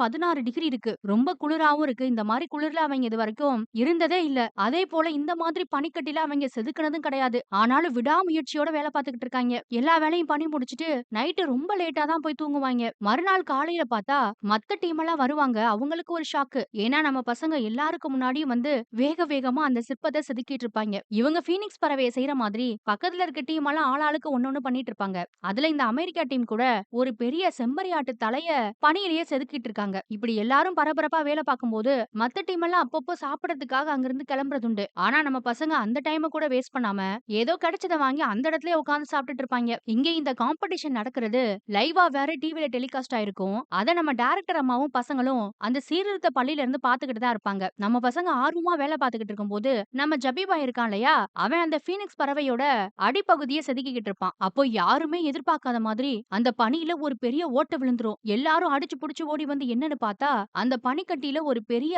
டிகிரி இருக்கு. ரொம்ப குளிராவும் இருக்கு. இந்த மாரி குளிர்ல அவங்க இதுவரைக்கும் இருந்ததே இல்ல. அதே போல இந்த மாதிரி பனிக்கட்டில அவங்க செதுக்குனதும் கிடையாது. ஆனாலும் விடாமுயற்சியோட வேலை பார்த்துக்கிட்டு இருக்காங்க. எல்லா வேலையும் பண்ணி முடிச்சுட்டு நைட்டு ரொம்ப லேட்டா தான் போய் தூங்குவாங்க. மறுநாள் காலையில பார்த்தா மத்த டீம் எல்லாம் வருவாங்க. அவங்களுக்கு ஒரு ஷாக்கு. ஏன்னா நம்ம பசங்க எல்லாருக்கும் முன்னாடியும் வந்து வேக வேகமா அந்த சிற்பத்த செதுக்கிட்டு இருப்பாங்க. இவங்க ஃபீனிக்ஸ் பறவைய செய்ற மாதிரி பக்கத்துல இருக்க டீம் எல்லாம் ஆளாளுக்கு ஒண்ணொண்ணு பண்ணிட்டு இருப்பாங்க. அதுல இந்த அமெரிக்கா டீம் கூட ஒரு பெரிய செம்மறியாட்டு தலைய பனியிலேயே செதுக்கிட்டு இருக்காங்க. இப்படி எல்லாரும் பரபரப்பா வேலை பார்க்கும்போது மத்த டீம் எல்லாம் அப்பப்போ சாப்பிடறதுக்காக அங்கிருந்து கிளம்புறதுண்டு. ஆனா நம்ம பசங்க அந்த டைம கூட வேஸ்ட் பண்ணாம ஏதோ கிடைச்சத வாங்கி அந்த இடத்துலயே உட்கார்ந்து சாப்பிட்டுட்டு இருப்பாங்க. இங்க இந்த காம்படிஷன் நடக்கிறது லைவா வேற டிவில டெலிகாஸ்ட் ஆயிருக்கும். அத நம்ம டைரக்டர் அம்மாவும், பசங்களும் அந்த சீர்திருத்த பள்ளியில இருந்து பாத்துக்கிட்டு தான் இருப்பாங்க. நம்ம பசங்க ஆர்வமா வேலை பாத்துக்கிட்டு இருக்கும்போது, நம்ம ஜபீபாய் இருக்கான் இல்லையா? அவன் அந்த ஃபீனிக்ஸ் பறவையோட அடிப்பகுதிய செதுக்கிக்கிட்டு இருப்பான். அப்போ யாருமே எதிர்பார்க்காத மாதிரி அந்த பனியில ஒரு பெரிய ஓட்ட விழுந்துரும். எல்லாரும் அடிச்சு புடிச்சு ஓடி வந்து என்னன்னு பார்த்தா, அந்த பனிக்கட்டியில ஒரு பெரிய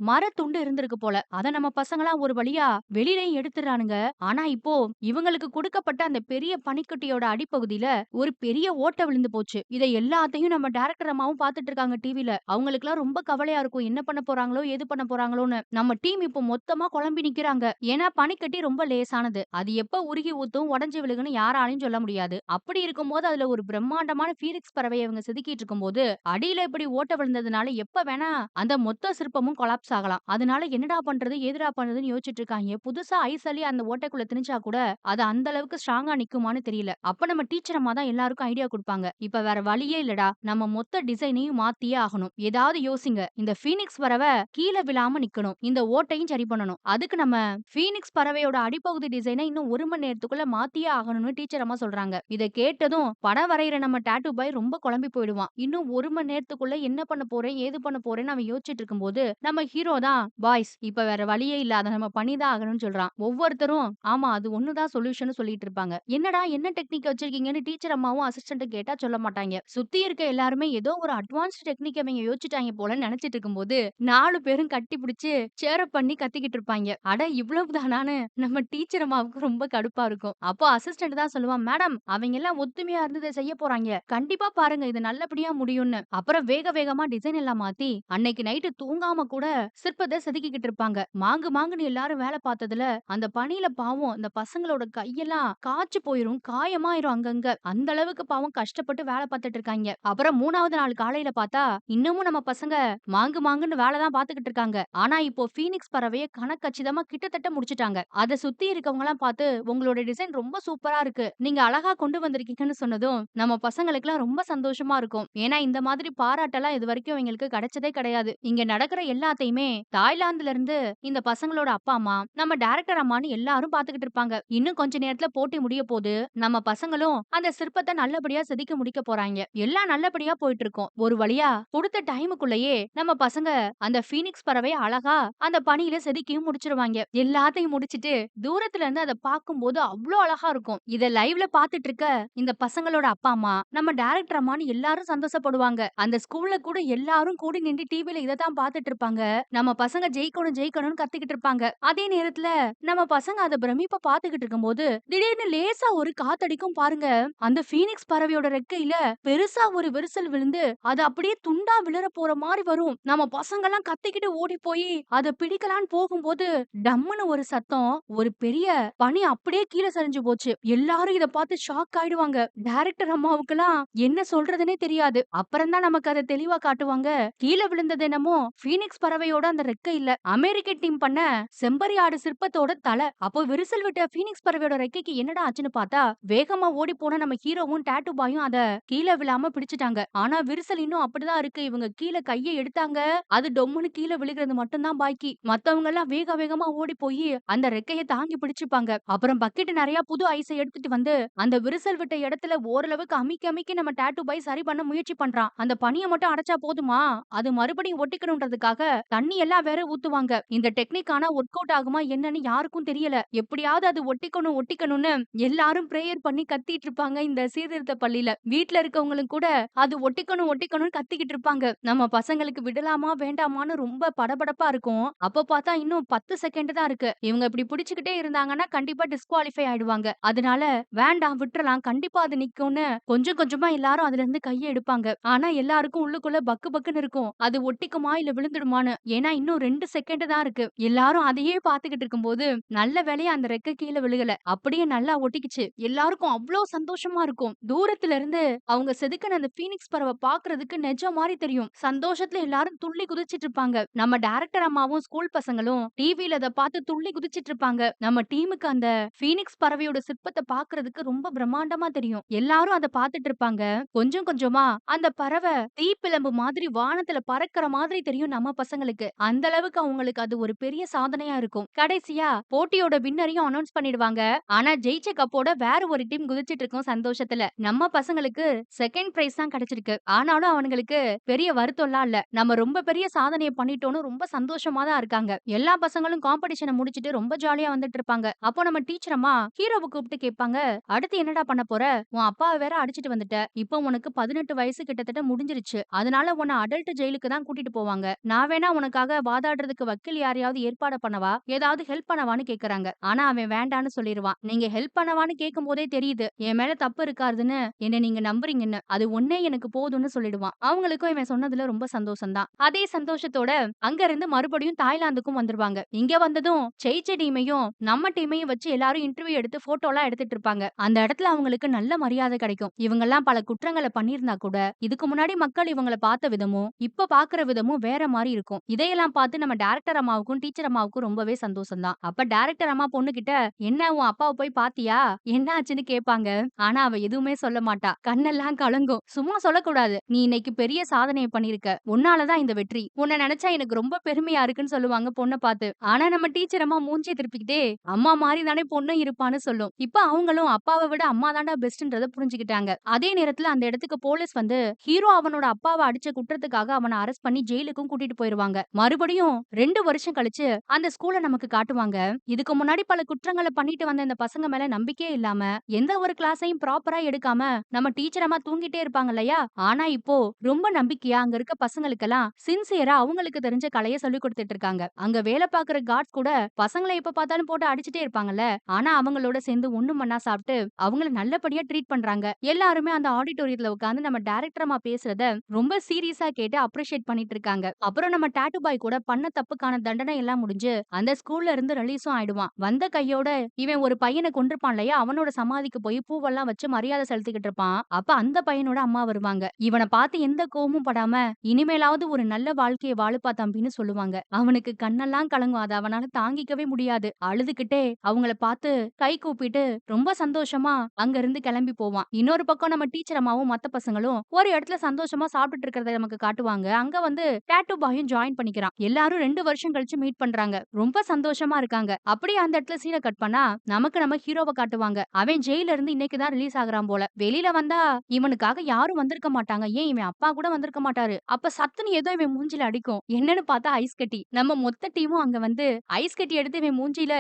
மரத்துண்டு இருந்திருக்கு போல. அத நம்ம பசங்கலாம் ஒரு வழியா வெளியிலயும் எடுத்துறானுங்க. ஆனா இப்போ இவங்களுக்கு குடுக்கப்பட்ட அந்த பெரிய பனிக்கட்டியோட அடிப்பகுதியில ஒரு பெரிய ஓட்ட விழுந்து போச்சு. இத எல்லாத்தையும் நம்ம டைரக்டர் அம்மாவும் பார்த்துட்டு இருக்காங்க டிவில. அவங்களுக்குலாம் ரொம்ப கவலையா இருக்கும். என்ன பண்ண போறாங்களோ, ஏது பண்ண போறாங்களோன்னு. நம்ம டீம் இப்போ மொத்தமா குழம்பி நிக்கிறாங்க. ஏன்னா பனிக்கட்டி ரொம்ப லேசானது. அது எப்ப உருகி ஊத்தும், உடைஞ்சு விழுகும்னு யாராலயும் சொல்ல முடியாது. அப்படி இருக்கும்போது அதுல ஒரு பிரம்மாண்டமான ஃபீனிக்ஸ் பறவைய இவங்க செதுக்கிட்டு இருக்கும்போது, அடியில இப்படி ஓட்ட விழுந்ததுனால எப்ப வேணா அந்த மொத்த சிற்பமும் கொலாப்ஸ் ஆகலாம். அதனால என்னடா பண்றது, ஏதுடா பண்றதுன்னு யோசிச்சுட்டு இருக்காங்க. புதுசா ஐஸ் அள்ளி அந்த ஓட்டைக்குள்ள திணிச்சா கூட, அது அந்த அளவுக்கு ஸ்ட்ராங்கா நிக்குமான்னு தெரியல. அப்ப நம்ம டீச்சர் அம்மா தான் எல்லாருக்கும் ஐடியா குடுப்பாங்க. இப்ப வேற வழியே இல்லடா. நம்ம மொத்த டிசைனையும் மாத்தியே ஆகணும். ஏதாவது யோசிங்க. இந்த ஃபீனிக்ஸ் பறவை கீழ விழாம நிக்கணும். இந்த ஓட்டையும் சரி பண்ணணும். அதுக்கு நம்ம ஃபீனிக்ஸ் பறவையோட அடிப்பகுதி டிசைனை இன்னும் 1 மணி நேரத்துக்குள்ள மாத்தியே ஆகணும்னு டீச்சர் அம்மா சொல்றாங்க. இத கேட்டதும் படம் வரையிற நம்ம டாட்டூ பாய் ரொம்ப குழம்பி போயிடுவான். இன்னும் 1 மணி நேரத்துக்குள்ள என்ன பண்ண போறேன், ஏது பண்ண போறேன்னு அவன் யோசிச்சுட்டு இருக்கும்போது, நம்ம ஹீரோ தான் பாய்ஸ் இப்ப வேற வழியே இல்ல. அத நம்ம பண்ணி தான் ஆகணும்னு சொல்றான். ஒவ்வொருத்தரும் ஆமா அது ஒண்ணு தான் சொல்யூஷன்னு சொல்லிட்டு இருப்பாங்க. என்னடா என்ன டெக்னிக் வச்சிருக்கீங்கன்னு டீச்சர் அம்மாவும் அசிஸ்டன்ட் கேட்டா சொல்ல மாட்டாங்க. சுத்தி இருக்க எல்லாருமே ஏதோ ஒரு அட்வான்ஸ்ட் டெக்னிக் அவங்க யோசிச்சுட்டாங்க போலன்னு நினைச்சிட்டு இருக்கும்போது 4 பேரும் கட்டி பிடிச்சு சேரப் பண்ணி கத்திக்கிட்டு இருப்பாங்க. அட இவ்வளவு தானான்னு நம்ம டீச்சர் அம்மாவுக்கு ரொம்ப கடுப்பா இருக்கும். அப்போ அசிஸ்டன்ட் தான் சொல்லுவான், மேடம் அவங்க எல்லாம் ஒத்துமையா இருந்து இதை செய்ய போறாங்க. கண்டிப்பா பாருங்க இது நல்லபடியா முடியும்னு. அப்புறம் வேக வேகமா டிசைன் எல்லாம் மாத்தி அன்னைக்கு நைட்டு தூங்காம கூட சிற்பத்தை செதுக்கிக்கிட்டு இருப்பாங்க. மாங்கு மாங்குன்னு எல்லாரும் வேலை பார்த்ததுல அந்த பனியில பாவம் அந்த பசங்களோட கையெல்லாம் காய்ச்சு போயிரும், காயமாயிரும் அங்கங்க. அந்த அளவுக்கு பாவம் கஷ்டப்பட்டு வேலை பார்த்துட்டு இருக்காங்க. அப்புறம் 3வது நாள் காலையில பார்த்தா இன்னமும் நம்ம பசங்க மாங்கு மாங்குன்னு வேலை தான் பார்த்துக்கிட்டு இருக்காங்க. ஆனா இப்போ ஃபீனிக்ஸ் பறவைய கணக்கச்சிதமா கிட்டத்தட்ட முடிச்சுட்டாங்க. அத சுத்தி இருக்கவங்க எல்லாம் பார்த்து உங்களோட டிசைன் ரொம்ப சூப்பரா இருக்கு. நீங்க அழகா கொண்டு வந்திருக்கீங்கன்னு சொன்னதும் நம்ம பசங்களுக்குலாம் ரொம்ப சந்தோஷமா இருக்கும். ஏன்னா இந்த மாதிரி பாராட்டெல்லாம் இதுவரைக்கும் எங்களுக்கு கிடைச்சதே கிடையாது. இங்க நடக்கிற எல்லாத்தையுமே தாய்லாந்துல இருந்து இந்த பசங்களோட அப்பா அம்மா, நம்ம டைரக்டர் அம்மான்னு எல்லாரும் பார்த்துக்கிட்டு இருப்பாங்க. இன்னும் கொஞ்ச நேரத்துல போட்டி முடிய போது நம்ம பசங்களும் அந்த சிற்பத்த நல்லபடியா செதுக்கி முடிக்க போறாங்க. எல்லாம் நல்லபடியா போயிட்டு இருக்கும். ஒரு வழியா குடுத்த டைமுக்குள்ளயே நம்ம பசங்க அந்த ஃபீனிக்ஸ் பறவைய அழகா அந்த பனியில செதுக்கியும் முடிச்சிருவாங்க. எல்லாத்தையும் முடிச்சிட்டு தூரத்துல இருந்து அத பார்க்கும்போது அவ்ளோ அழகா இருக்கும். இத லைவ்ல பார்த்துட்டு இருக்க இந்த பசங்களோட அப்பா அம்மா, நம்ம டைரக்டர் அம்மான்னு எல்லாரும் சந்தோஷப்படுவாங்க. அந்த ஸ்கூல்ல கூட எல்லாரும் கூடி நின்னு டிவில இத தான் பார்த்துட்டு இருப்பாங்க. நம்ம பசங்க ஜெயிக்கணும் ஜெயிக்கணும்னு கத்திக்கிட்டு இருப்பாங்க. அதே நேரத்துல நம்ம பசங்க அத பிரமிப்பா பார்த்துக்கிட்டு இருக்கும்போது திடீர்னு லேசா ஒரு காத்தடிக்கும் பாருங்க. அந்த ஃபீனிக்ஸ் பறவையோட ரெக்கையில பெருசா ஒரு விரிசல் விழுந்து அது அப்படியே துண்டா விழற போற மாரி வரும். நம்ம பசங்கலாம் கத்திக்கிட்டு ஓடி போய் அத பிடிக்கலான்னு போகும்போது டம்முன்னு ஒரு சத்தம். ஒரு பெரிய பனி அப்படியே கீழ சரிஞ்சு போச்சு. எல்லாரும் இத பார்த்து ஷாக் ஆயிடுவாங்க. டைரக்டர் அம்மாவுக்குலாம் என்ன சொல்றதுன்னே தெரியாது. அப்புறம் தான் நமக்கு அத தெளிவா காட்டுவாங்க. கீழ விழுந்தது என்னமோ ஃபீனிக்ஸ் பறவையோட அந்த ரெக்கை இல்ல. அமெரிக்க டீம் பண்ண செம்பரி ஆடு சிற்பத்தோட தலை. அப்போ விரிசல் விட்ட ஃபீனிக்ஸ் பறவையோட ரெக்கைக்கு என்னடா ஆச்சுன்னு பார்த்தா, வேகமா ஓடி போன நம்ம ஹீரோவும் டாட்டூ பாயும் அத கீழ விழாம பிடிச்சுட்டாங்க. ஆனா விரிசல் இன்னும் அப்படிதான் இருக்கு. இவங்க கீழ கைய எடுத்தாங்க. அது டொம்முன்னு கீழ விழுகிறது மட்டும் தான் பாக்கி. மத்தவங்க எல்லாம் வேக வேகமா ஓடி போய் அந்த ரெக்கைய தாங்கி பிடிச்சுப்பாங்க. அப்புறம் பக்கெட் நெறைய புது ஐஸ எடுத்துட்டு வந்து அந்த விரிசல் விட்ட இடத்துல ஓரளவுக்கு அமிக்கி அமிக்கி நம்ம டாட்டூ பாய் சரி பண்ண முயற்சி பண்றான். அந்த பனிய மட்டும் அடைச்சா போதுமா? அது மறுபடியும் ஒட்டிக்கணும்ன்றதுக்காக தண்ணி எல்லாம் வேற ஊத்துவாங்க. இந்த டெக்னிக் ஆனா ஒர்க் அவுட் ஆகுமா என்னன்னு யாருக்கும் தெரியல. எப்படியாவது அது ஒட்டிக்கணும் ஒட்டிக்கணும்னு எல்லாரும் பிரேயர் பண்ணி கத்திட்டு இருப்பாங்க இந்த சீர்திருத்த பள்ளியில. வீட்ல இருக்கவங்களும் கூட அது ஒட்டிக்கணும் ஒட்டிக்கணும்னு கத்திக்கிட்டு இருப்பாங்க. நம்ம பசங்களுக்கு விடலாமா வேண்டாமான்னு ரொம்ப படபடப்பா இருக்கும். அப்ப பார்த்தா இன்னும் 10 செகண்ட் தான் இருக்கு. இவங்க இப்படி பிடிச்சுக்கிட்டே இருந்தாங்கன்னா கண்டிப்பா டிஸ்குவாலிஃபை ஆயிடுவாங்க. அதனால வேண்டாம் விட்டுறலாம். கண்டிப்பா அது நிக்கும்னு கொஞ்சம் கொஞ்சமா எல்லாரும் அதுல இருந்து கைய எடுப்பாங்க. ஆனா எல்லாருக்கும் உள்ளுக்குள்ள பக்கு பக்குன்னு இருக்கும். அது ஒட்டிக்குமா இல்ல விழுந்துடுமான்னு. ஏன்னா இன்னும் 2 செகண்ட் தான் இருக்கு. எல்லாரும் அதையே பார்த்துக்கிட்டு இருக்கும்போது நல்ல வேளையா அந்த ரெக்க கீழ விழுகல. அப்படியே நல்லா ஒட்டிக்கிச்சு. எல்லாருக்கும் அவ்ளோ சந்தோஷமா இருக்கும். தூரத்துல இருந்து அவங்க செதுக்குன அந்த ஃபீனிக்ஸ் பறவை பார்க்கிறதுக்கு நெஜம் மாரி தெரியும். சந்தோஷத்துல எல்லாரும் துள்ளி குதிச்சிட்டு இருப்பாங்க. நம்ம டைரக்டர் அம்மாவும் ஸ்கூல் பசங்களும் டிவில அத பார்த்து துள்ளி குதிச்சிட்டு இருப்பாங்க. நம்ம டீமுக்கு அந்த ஃபீனிக்ஸ் பறவையோட சிற்பத்த பார்க்கிறதுக்கு ரொம்ப பிரம்மாண்டமா தெரியும். எல்லாரும் அத பார்த்துட்டு இருப்பாங்க. கொஞ்சம் கொஞ்சமா அந்த பறவை தீப்பிழம்பு மாதிரி வானத்துல பறக்கிற மாதிரி தெரியும் நம்ம பசங்களுக்கு. அந்த அளவுக்கு அவங்களுக்கு அது ஒரு பெரிய சாதனையா இருக்கும். கடைசியா போட்டியோட வின்னரையும் அனௌன்ஸ் பண்ணிடுவாங்க. ஆனா ஜெயிச்ச கப்போட வேற ஒரு டீம் குதிச்சிட்டு இருக்கோம் சந்தோஷத்துல. நம்ம பசங்களுக்கு 2ண்ட் பிரைஸ் தான் கிடைச்சிருக்கு. ஆனாலும் அவனுங்களுக்கு பெரிய வருத்தம்லாம் இல்ல. நம்ம ரொம்ப பெரிய சாதனைய பண்ணிட்டோம்னு ரொம்ப சந்தோஷமா தான் இருக்காங்க. எல்லா பசங்களும் காம்படிஷன முடிச்சுட்டு ரொம்ப ஜாலியா வந்துட்டு இருப்பாங்க. அப்போ நம்ம டீச்சர் அம்மா ஹீரோவ கூப்பிட்டு கேட்பாங்க, "அடுத்து என்னடா பண்ண போற? உன் அப்பாவ வேற அடிச்சுட்டு வந்துட்ட. இப்போ உனக்கு 18 வயசு கிட்டத்தட்ட முடிஞ்சிருச்சு. அதனால உன்ன அடல்ட் ஜெயிலுக்கு தான் கூட்டிட்டு போவாங்க. நான் வேணா உனக்காக வாதாடுறதுக்கு வக்கீல் யாரையாவது ஏற்பாடு பண்ணவா? ஏதாவது ஹெல்ப் பண்ணவான்னு கேக்குறாங்க." ஆனா அவன் வேண்டான்னு சொல்லிருவான். நீங்க ஹெல்ப் பண்ணவான்னு கேட்கும்போதே தெரியுது, என் மேல தப்பு இருக்காதுன்னு என்ன நீங்க நம்புறீங்கன்னு. அது ஒண்ணே எனக்கு போதும்னு சொல்லிடுவான். அவங்களுக்கும் இவன் சொன்னதுல ரொம்ப சந்தோஷம் தான். அதே சந்தோஷத்தோட அங்க இருந்து மறுபடியும் தாய்லாந்துக்கும் வந்துருவாங்க. இங்க வந்ததும் ஜெயிச்ச டீமையும் நம்ம டீமையும் வச்சு எல்லாரும் இன்டர்வியூ எடுத்து போட்டோலாம் எடுத்துட்டு இருப்பாங்க. அந்த இடத்துல அவங்களுக்கு நல்ல மரியாதை கிடைக்கும். இவங்கெல்லாம் பல குற்றங்கள பண்ணியிருந்தா கூட, இதுக்கு முன்னாடி மக்கள் இவங்கள பார்த்த விதமும், இப்ப பார்க்கிற விதமும் வேற மாரி இருக்கும். இதையெல்லாம் பார்த்து நம்ம டைரக்டர் அம்மாவுக்கும், டீச்சர் அம்மாவுக்கும் ரொம்பவே சந்தோஷம் தான். அப்ப டைரக்டர் அம்மா பொண்ணுகிட்ட, "என்ன உன் அப்பாவ போய் பார்த்தியா? என்ன ஆச்சுன்னு?" கேட்பாங்க. ஆனா அவ எதுவுமே சொல்ல மாட்டா. கண்ணெல்லாம் கலங்கும். சும்மா சொல்லக்கூடாது. "நீ இன்னைக்கு பெரிய சாதனைய பண்ணியிருக்க. உன்னால தான் இந்த வெற்றி. உன்ன நெனச்சா எனக்கு ரொம்ப பெருமையா இருக்குன்னு" சொல்லுவாங்க பொண்ண பார்த்து. ஆனா நம்ம டீச்சர் அம்மா மூஞ்சிய திருப்பிக்கிட்டே, "அம்மா மாரி தானே பொண்ணும் இருப்பான்னு" சொல்லும். இப்ப அவங்களும் அப்பாவ விட அம்மா தான்டா பெஸ்ட்ன்றத புரிஞ்சுக்கிட்டாங்க. அதே நேரத்துல அந்த இடத்துக்கு போலீஸ் வந்து ஹீரோ அவனோட அப்பாவ அடிச்ச குற்றத்துக்காக அவன அரெஸ்ட் பண்ணி ஜெயிலுக்கும் கூட்டிட்டு போயிருவாங்க. மறுபடியும் 2 வருஷம் கழிச்சு அந்த ஸ்கூல நமக்கு காட்டுவாங்க. இதுக்கு முன்னாடி பல குற்றங்கள பண்ணிட்டு வந்த இந்த பசங்க மேல நம்பிக்கையே இல்லாம, எந்த ஒரு கிளாஸையும் ப்ராப்பரா எடுக்காம நம்ம டீச்சர் அம்மா தூங்கிட்டே இருப்பாங்க இல்லையா? ஆனா இப்போ ரொம்ப நம்பிக்கையா அங்க இருக்க பசங்களுக்கெல்லாம் சின்சியரா அவங்களுக்கு தெரிஞ்ச கலைய சொல்லிக் குடுத்துட்டு இருக்காங்க. அங்க வேலை பார்க்குற கார்ட்ஸ் கூட பசங்கள எப்ப பார்த்தாலும் போட்டு அடிச்சுட்டே இருப்பாங்கல்ல. ஆனா அவங்களோட சேர்ந்து ஒண்ணும் மண்ணா சாப்பிட்டு அவங்கள நல்லபடியா ட்ரீட் பண்றாங்க. எல்லாருமே அந்த ஆடிட்டோரியத்துல உட்கார்ந்து நம்ம டைரக்டர் அம்மா பேசுறத ரொம்ப சீரியஸா கேட்டு அப்ரிஷியேட் பண்ணிட்டு இருக்காங்க. அப்புறம் நம்ம டாட்டூ பாய் கூட பண்ண தப்புக்கான தண்டனை எல்லாம் முடிஞ்சு அந்த ஸ்கூல்ல இருந்து ரிலீஸும் ஆயிடுவான். வந்த கையோட இவன் ஒரு பையன கொன்றுப்பான் இல்லையா? அவனோட சமாதிக்கு போய் பூவெல்லாம் வச்சு மரியாதை செலுத்திக்கிட்டு இருப்பான். அப்ப அந்த பையனோட அம்மா வருவாங்க. இவன பார்த்து எந்த கோவமும் படாம, "இனிமேலாவது ஒரு நல்ல வாழ்க்கைய வாழுப்பா தம்பின்னு" சொல்லுவாங்க. அவனுக்கு கண்ணெல்லாம் கலங்கும். அத அவனால தாங்கிக்கவே முடியாது. அழுதுகிட்டே அவங்கள பார்த்து கை கூப்பிட்டு ரொம்ப சந்தோஷமா அங்க இருந்து கிளம்பி போவான். இன்னொரு பக்கம் நம்ம டீச்சர் அம்மாவும் மத்த பசங்களும் ஒரு இடத்துல சந்தோஷமா சாப்பிட்டுட்டு இருக்கிறத நமக்கு காட்டுவாங்க. அங்க வந்து டாட்டூ பாயும் ஜாயின் பண்ணிக்கிறான். எல்லாரும் 2 வருஷம் கழிச்சு மீட் பண்றாங்க. ரொம்ப சந்தோஷமா இருக்காங்க. அப்படியே அந்த இடத்துல சீன கட் பண்ணா நமக்கு நம்ம ஹீரோவ காட்டுவாங்க. அவன் ஜெயில்ல இருந்து இன்னைக்கு தான் ரிலீஸ் ஆகுறான் போல. வெளியில வந்தா இவனுக்காக யாரும் வந்திருக்க மாட்டாங்க. ஏன் இவன் அப்பா கூட வந்திருக்க மாட்டாரு. அப்ப சட்டுன்னு ஏதோ இவன் மூஞ்சில அடிக்கும். என்னன்னு பார்த்தா ஐஸ் கட்டி. நம்ம மொத்த டீமும் அங்க வந்து ஐஸ் கட்டி எடுத்து இவன் மூஞ்சில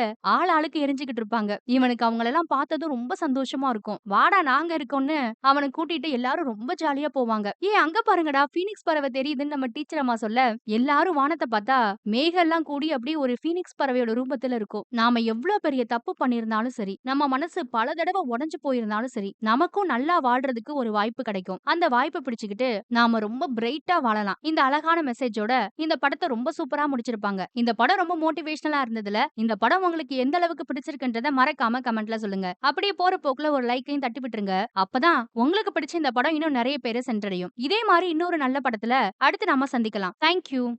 ஆளுக்கு எரிஞ்சுகிட்டு இருப்பாங்க. இவனுக்கு அவங்களெல்லாம் பார்த்ததும் ரொம்ப சந்தோஷமா இருக்கும். வாடா நாங்க இருக்கோம்னு அவன கூட்டிட்டு எல்லாரும் ரொம்ப ஜாலியா போவாங்க. அங்க பாருங்கடா ஃபீனிக்ஸ் பறவை தெரியுதுன்னு நம்ம டீச்சர் அம்மா சொல்ல, எல்லாரும் வானத்த பார்த்தா மேகல்லாம் கூடி அப்படியே ஒரு ஃபீனிக்ஸ் பறவையோட ரூபத்துல இருக்கும். நாம எவ்ளோ பெரிய தப்பு பண்ணியிருந்தாலும் சரி, நம்ம மனசு பல தடவ உடைஞ்சு போயிருந்தாலும் சரி, நமக்கும் நல்லா வாழ்றதுக்கு ஒரு வாய்ப்பு கிடைக்கும். அந்த வாய்ப்ப பிடிச்சுக்கிட்டு நாம ரொம்ப பிரைட்டா வாழலாம். இந்த அழகான மெசேஜோட இந்த படத்த ரொம்ப சூப்பரா முடிச்சிருப்பாங்க. இந்த படம் ரொம்ப மோட்டிவேஷனலா இருந்ததுல, இந்த படம் உங்களுக்கு எந்த அளவுக்கு பிடிச்சிருக்குன்றத மறக்காம கமெண்ட்ல சொல்லுங்க. அப்படியே போற போக்குல ஒரு லைக்கையும் தட்டி விட்டுருங்க. அப்பதான் உங்களுக்கு பிடிச்ச இந்த படம் இன்னும் நிறைய பேரை சென்றடையும். இதே மாரி இன்னொரு நல்ல படத்துல அடுத்து நாம சந்திக்கலாம். Thank you.